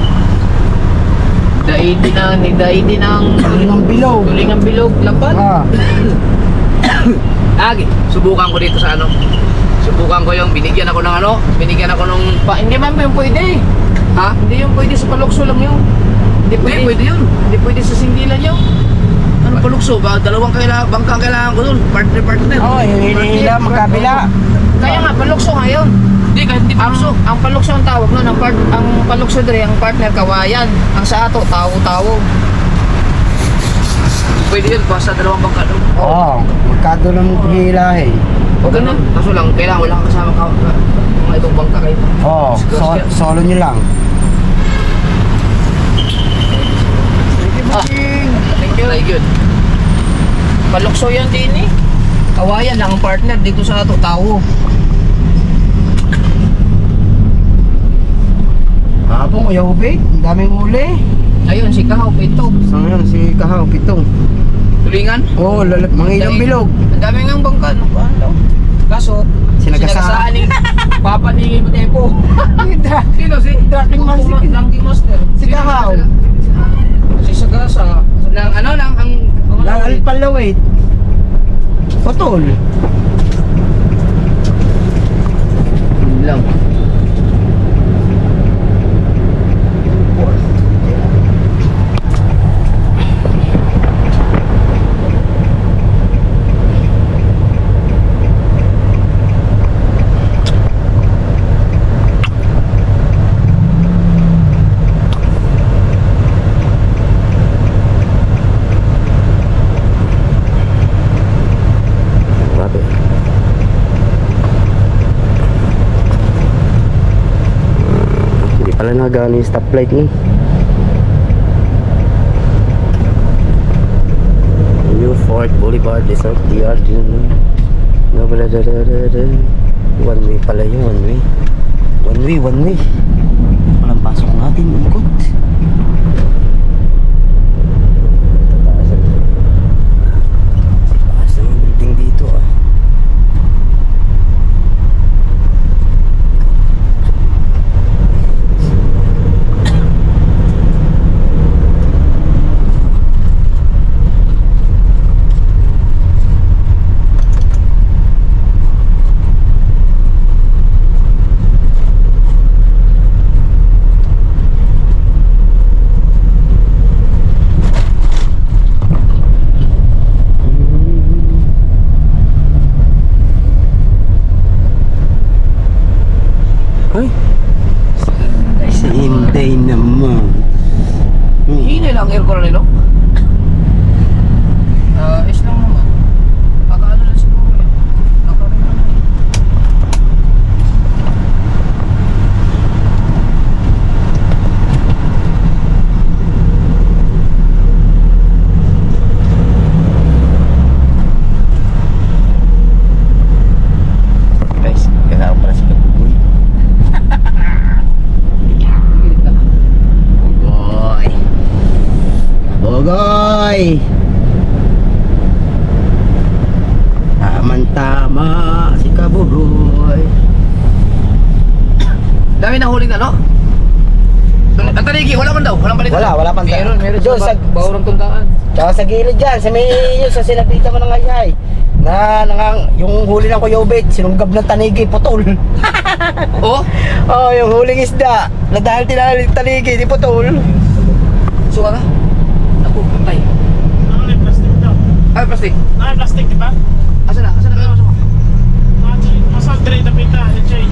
Speaker 2: Daidi ng
Speaker 5: Tulingang bilog.
Speaker 2: tulingang bilog lapad. Agi, subukan ko dito sa ano. Subukan ko yung binigyan ako ng ano, binigyan ako ng hindi man yung pwede. Ha? Hindi yung pwede sa palukso lang yun. Hindi pwede yun. Hindi pwede sa singgilan yun. Ano palukso ba? Dalawang bangkang kailangan ko dun. Partner.
Speaker 5: Oo, yung hinihila, magkabila.
Speaker 2: Kaya nga, palukso nga yun. Hindi, kahit hindi palukso. Ang palukso ang tawag nun. Ang palukso dre, ang partner kawayan. Ang sa ato, tawo-tawo. Pwede yun, basta dalawang bangka doon.
Speaker 5: Oo, magkado lang hilahin.
Speaker 2: O ganun. Kaso lang, kailangan wala kang kasama mga ibang bangka kayo.
Speaker 5: Oo, solo nyo lang.
Speaker 2: Thank you. Very good. Palukso yan din eh. Kawayan lang ang partner dito sa ato, tawo.
Speaker 5: Kapong Kuya Ubay, ang daming huli.
Speaker 2: Ayun, si Kahaw, ito.
Speaker 5: So ngayon, si Kahaw, pitong.
Speaker 2: Tulingan.
Speaker 5: Oo, mga ilang bilog.
Speaker 2: Ang dami nga bangka, no? Ano? Kaso,
Speaker 5: Sinagasaan.
Speaker 2: ni Papa ni Matepo. Sino si? Tracking Master.
Speaker 5: Si Kahaw.
Speaker 2: Si Sagasa. Nang ano lang, ang
Speaker 5: Lang alpalawit. Potol.
Speaker 2: lang.
Speaker 1: Grabe. Hindi pala nagana yung stoplight ni. New Fort Boulevard, Desert DR. One way pala yun, one way. One way. Walang pasok natin, ungkot. Taas ng building dito ah. Ay, sa Inday naman.
Speaker 2: Hina lang aircon nila. Is lang naman. Pagkaano lang siguro yan. Nakarin naman.
Speaker 1: Guys, kaya pala si Kabuboy. Boy. Bogoy. Tama si Kabuboy.
Speaker 2: Dami na huling na, no? Ang tanigi, wala man daw. Walang balitan.
Speaker 5: Wala pang
Speaker 2: Meron
Speaker 5: Doon
Speaker 2: sa
Speaker 5: sa,
Speaker 2: bawang tundaan.
Speaker 5: tsaka sa gilid dyan, sa may yun, sa sinapitan mo ng ayay. Yung huli ng Kuya Ubay, sinunggab ng tanigi, putol.
Speaker 2: Oh?
Speaker 5: Oh, yung huling isda, na dahil tinalik tanigi, di putol.
Speaker 2: Suka ka? Ako, patay.
Speaker 7: Ano yung plastic daw?
Speaker 2: Ay, plastic.
Speaker 7: Ano yung plastic, di ba?
Speaker 2: Asa na? Asa na kayo masama?
Speaker 7: Masal dire na pinta, Jay.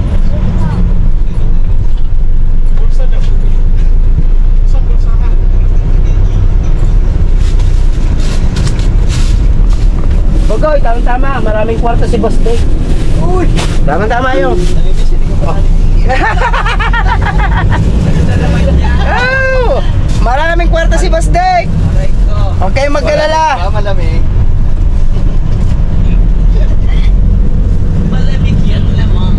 Speaker 7: Bulsa daw. Saan bulsa ka?
Speaker 5: Bogoy, tama-tama. Maraming kwarto si Boss Dave. Uy! Tama-tama yung. Oh, maraming kwarto si Boss Dave. Huwag kayong mag-alala.
Speaker 6: Malamig.
Speaker 2: Malamig yan lamang.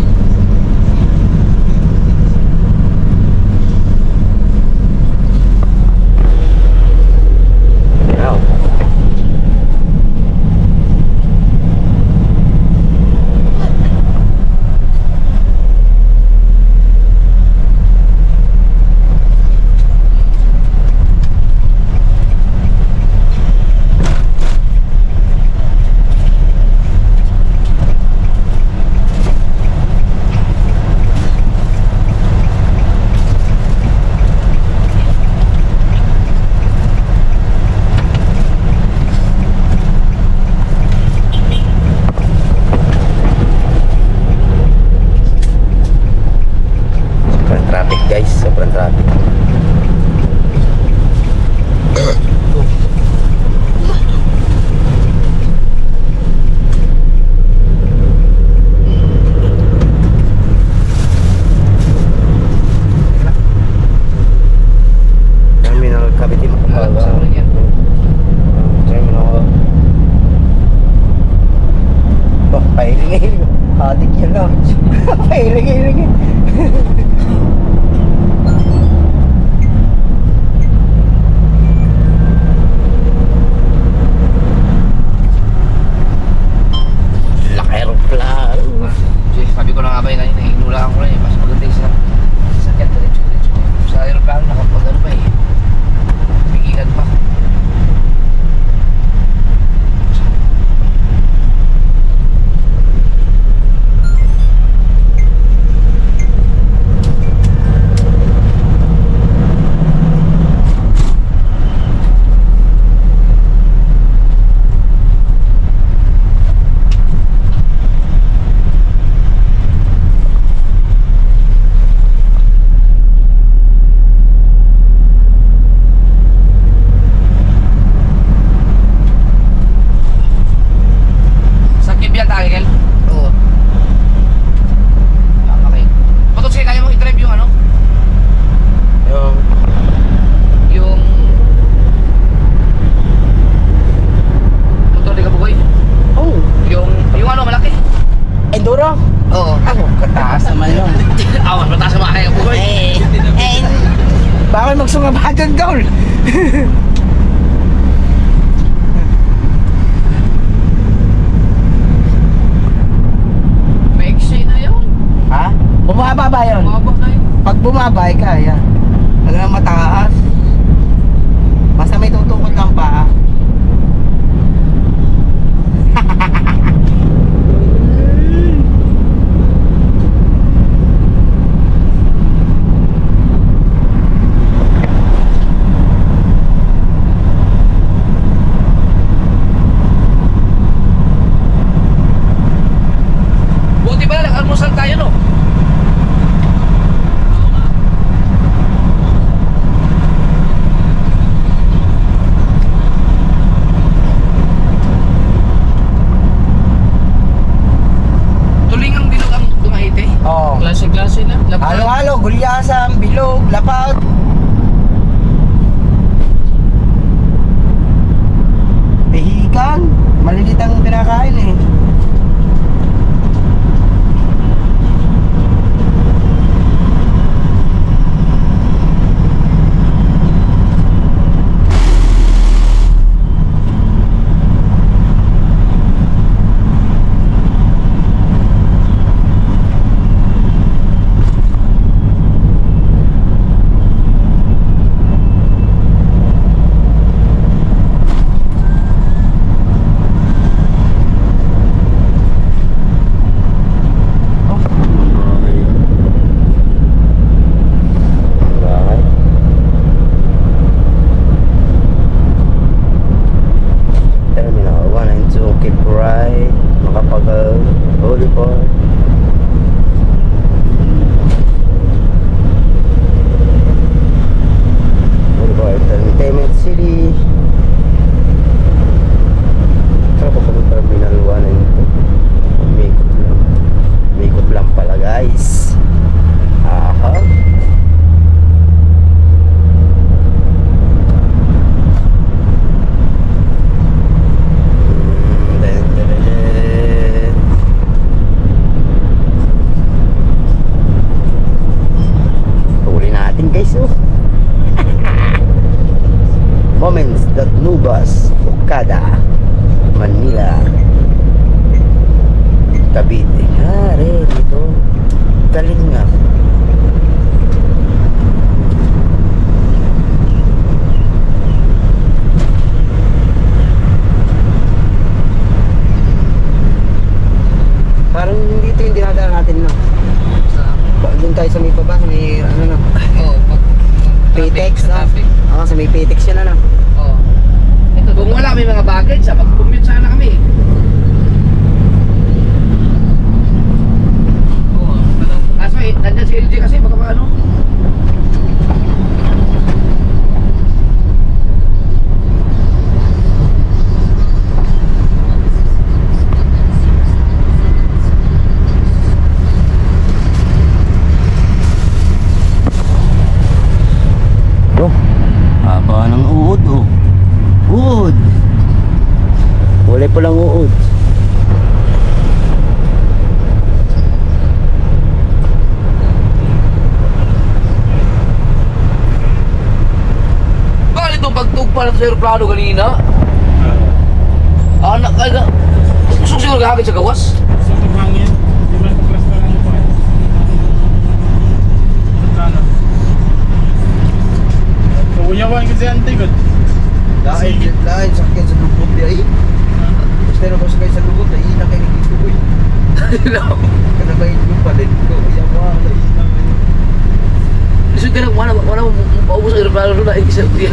Speaker 1: Wow. Sobrang traffic guys, sobrang traffic. Terminal Cavite Makapaga. Terminal. Oh, pahiling-hiling. Adik yan lang. Pahiling-hiling. Laki aeroplano.
Speaker 6: Sabi ko na nga ba yun, nahinulaan ko na yun. Mas maganda yung sa sakyan, diretso. Sa aeroplano, nakapag ano pa eh. Pigilan pa. Sakit biyan tayo, Kel? Oo. Okay. Patog sa'yo, kaya mong i-drive yung ano? Yung motor ni Kabugoy?
Speaker 5: Oh,
Speaker 6: Yung ano, malaki?
Speaker 5: Enduro.
Speaker 6: Oo.
Speaker 5: Ako, kataas naman yun.
Speaker 6: Awan, mataas sa mga kaya Kabugoy.
Speaker 5: Bakit magsungabagan doon?
Speaker 6: May exchange na yun.
Speaker 5: Ha? Bumaba ba yun?
Speaker 6: Mababa kayo.
Speaker 5: Pag bumabay ka, yan. Talagang mataas. Basta may tutukod lang pa.
Speaker 6: Buti pala, nag-almusal tayo, no? Tulingang bilog ang dumahite.
Speaker 5: Oo.
Speaker 2: Klase-klase na.
Speaker 5: Halo-halo, gulyasan, bilog, lapad. Pihikan. Malilit ang pinakain eh.
Speaker 1: Pero papunta Terminal 1 na ito. Umikot lang. Umikot lang pala guys. Aha. Den, den, den, den. Huli natin guys oh. Moments that move us. Okada, Manila, Cavite. Dito. Galing nga.
Speaker 5: Parang dito yung dinadaan natin no. Doon tayo sa may baba, sa may ano na.
Speaker 6: Oo,
Speaker 5: Pitex na. Oo, sa may Pitex yun na.
Speaker 6: Oo. Kung wala may mga baggage, mag-commute sana kami. Oo. Kaso nandiyan si LJ kasi baka paano.
Speaker 1: Oh, haba ng uod oh. Uod. Kulay po lang uod.
Speaker 6: Bakit itong pagtugpa ng sa aeroplano kanina? Anak ka na. Gusto siguro gagawin sa gawas?
Speaker 7: Sa maghangin, di ba restaurant mo pa eh? Ano? Uyawan kasi ante ko.
Speaker 5: Lain sakyan sa lubog di ay. Gusto na ko sakay sa lubog ay ina kay dito ko. Kana ba yung palit ko? Ayaw mo ala ina.
Speaker 6: Gusto ka na wala mo paubos sa aeroplano na isa kuya.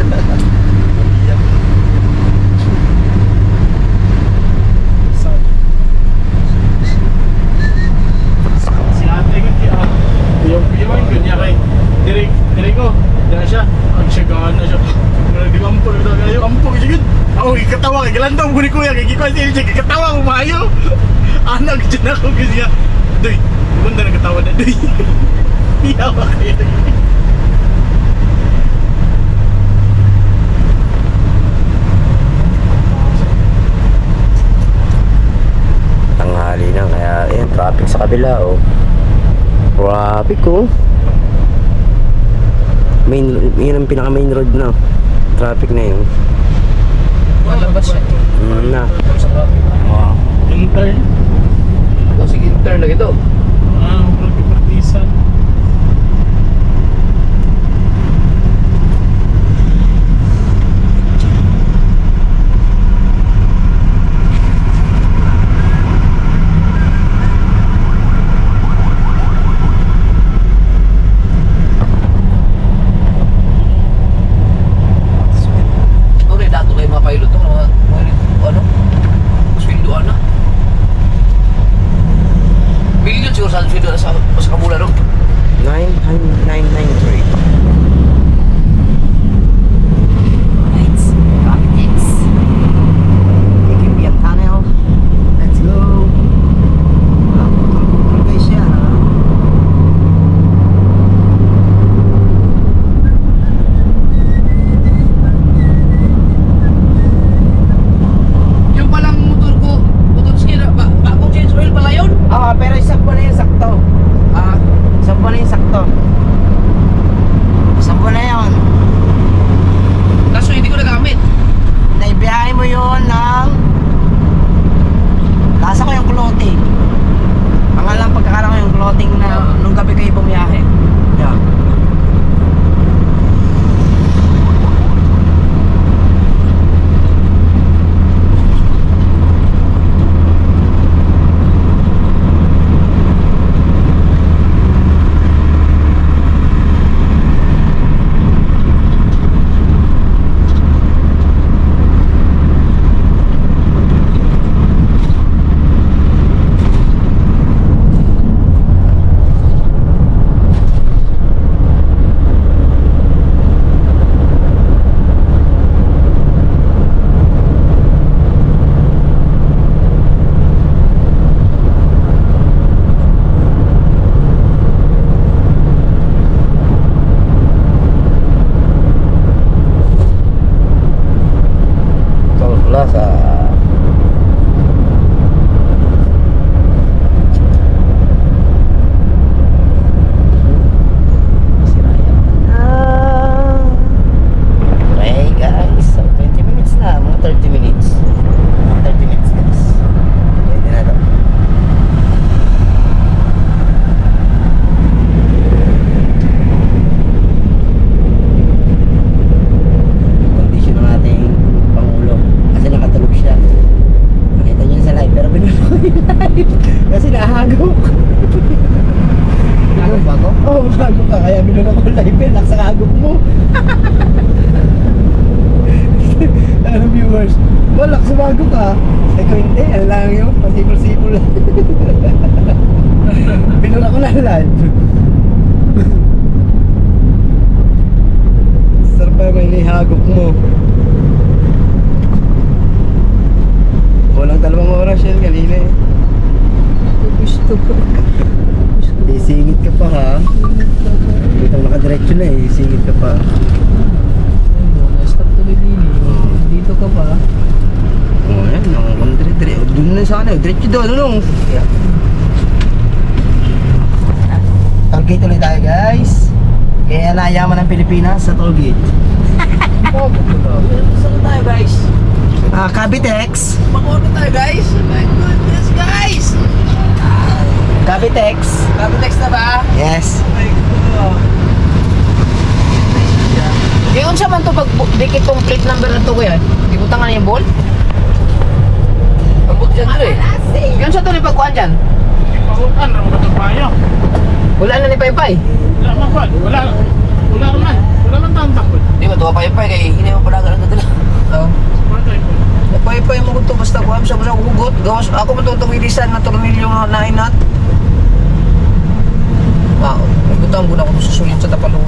Speaker 7: Si ate ko kaya uyawan ko niya kay diri ko. Diyan siya. Ang siyagaan na siya. Di ba ampun na kayo? Ampun siya gud. Ako ikatawa kay galandong ko ni kuya kay gikuan siya ikatawa ko maayo. Anak dyan ako kasi niya. Doy, bunda nagkatawa na doy. Iyawa kayo.
Speaker 1: Tanghali na kaya traffic sa kabila oh. Traffic oh. Yun ang pinaka main road na. Traffic na yun.
Speaker 6: Malabas siya.
Speaker 1: Na.
Speaker 7: Wow. Intern.
Speaker 6: O sige, turn na ito.
Speaker 7: Partisan.
Speaker 6: Okay, dato kayo mga pilot to. Ano? Swindoan na.
Speaker 5: Kasi nahagok.
Speaker 6: Nagong bago?
Speaker 5: Oo, bago ka. Kaya binunod ko live eh. Nakasakagok mo. Ano viewers? Wala, sumago ka. Ay ko hindi, ano lang yun. Pasipol-sipol lang. Binunod ko na live. Sarap pa may nihagok mo. Walang 2 oras yan kanina eh.
Speaker 2: Gusto ko.
Speaker 5: Isingit ka pa ha. Dito nakadiretso na eh. Isingit ka pa.
Speaker 2: Na-stop tuloy din eh. Dito ka pa.
Speaker 5: Oo yan. Nakakandire-dire. Doon na sana. Diretso doon. Ano? Tollgate ulit tayo guys. Kaya nayaman ng Pilipinas sa tollgate.
Speaker 6: Saan tayo guys?
Speaker 5: Cavitex.
Speaker 6: Makono tayo guys? My goodness guys!
Speaker 5: Cavitex.
Speaker 6: Cavitex na ba?
Speaker 5: Yes.
Speaker 6: My God. Yung sa man to pag dikit tong plate number na to kuya, di mo tangan yung ball? Pagbuto dyan to eh. Yung sa to ni pagkuhan dyan?
Speaker 7: Pahutan, ano ba ito payo?
Speaker 6: Wala na ni Paypay.
Speaker 7: Wala man kwan, wala naman. Wala man tantak ko.
Speaker 6: Di ba to Paypay kay hindi mo pala ganun dito. Oo.
Speaker 7: Patay ko.
Speaker 6: Paypay mo to basta kuha sa hugot. Gawas ako man to ilisan na tornilyo nga nainat. Wow, nagutang ko na ako susulit sa tapalong.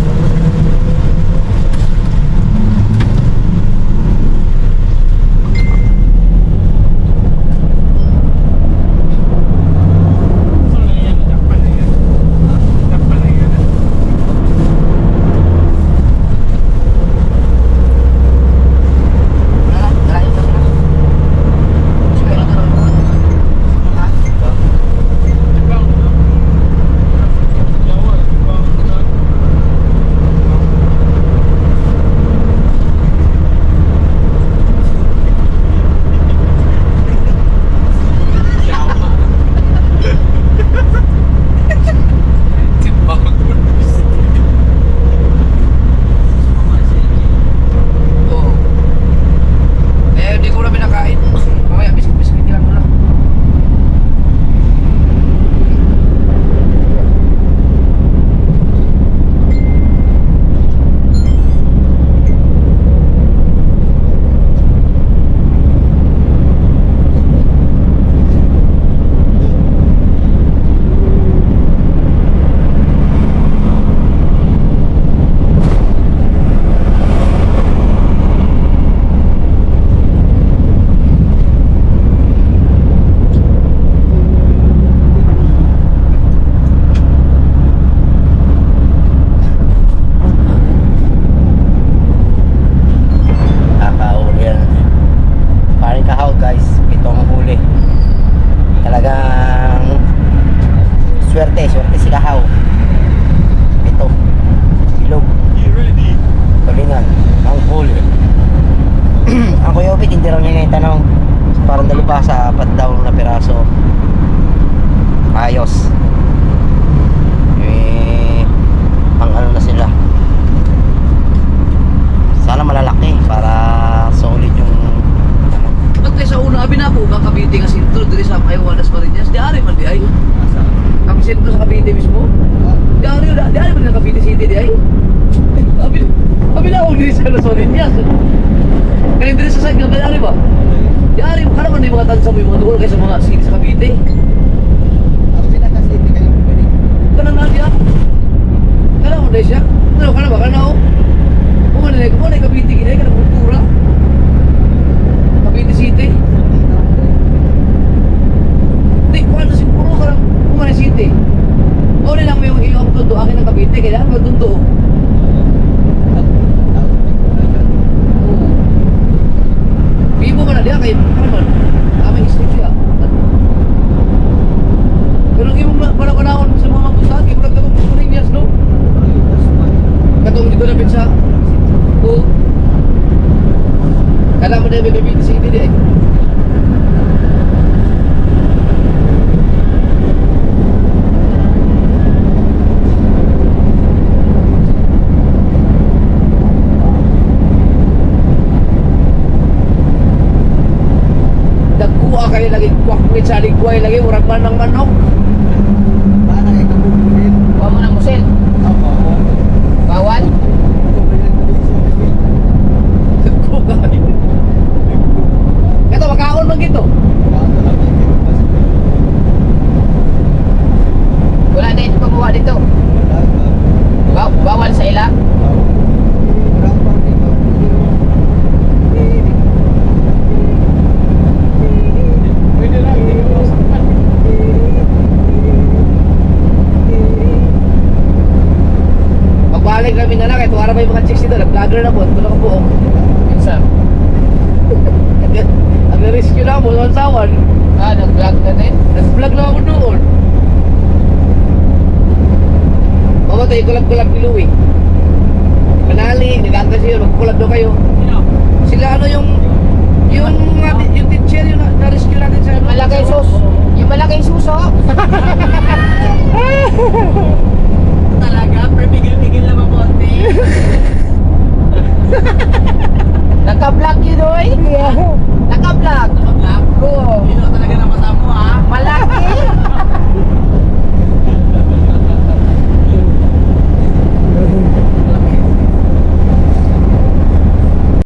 Speaker 5: Swerte si Kahaw. Ito. Ilog. Tulingan. Ang huli. Ang Kuya Obit, hindi raw niya tanong. Parang dalubasa, 4 daw na piraso. Ayos. Ang ano na sila. Sana malalaki para solid yung
Speaker 6: Pag sa una, abi na po, bang Cavite nga sintro, diri sa Ayawanas pa rin yan. Di ari man di ay. Ang sintro sa Cavite mismo. Di ari man na Cavite City di ay. Abi na ako diri sa Luzon niya. Kaya diri sa side nga, di ari ba? Di ari, kala man di mga tansa mo yung mga duol kaysa mga city sa Cavite.
Speaker 5: ang pinaka-city kayo pwede.
Speaker 6: Kana na diya. Kana mo dahil siya. Kana ba? Kana o? Kung ano na Cavite gina, kana kultura. Cavite City. Di, kung ano siguro ka lang Kumari City. O lang mo yung iyong tundo, akin ang Cavite, kailangan magtundo. Bibo ka na diya, kaya ano man, aming isip siya. Pero yung panahon sa mga mabutan, yung nagkatong kuning niyas, no? Katong dito na pinsa. Oo. Kala mo na yung Cavite City di eh. buhay lagi, murag man ng manok.
Speaker 5: Paano kayo kabubuhin?
Speaker 2: Huwag mo na musil.
Speaker 5: Ako.
Speaker 2: Bawal.
Speaker 6: Ito, makaon man gito.
Speaker 2: Wala na ito pagbuha dito. Bawal sa ila.
Speaker 7: Pwede lang, hindi ko masaktan.
Speaker 6: Pagbalik kami na lang, ito araw may mga chicks dito, nag-vlogger na po, ito na po.
Speaker 2: Minsan.
Speaker 6: Nag-rescue na mo, sa sawan.
Speaker 2: Nag-vlog ka din.
Speaker 6: Nag-vlog na ako doon. Mamatay, kulab-kulab ni Louie. Manali, nag-angkas yun, magkulab daw kayo. Sila ano yung teacher yung na-rescue natin sa ano?
Speaker 2: Malaki sus. Yung malaking suso.
Speaker 6: Talaga, pero pigil-pigil na mamonte.
Speaker 2: Naka-vlog yun, oy. Naka-vlog.
Speaker 6: Naka-vlog?
Speaker 2: Oo.
Speaker 6: Yun talaga na matama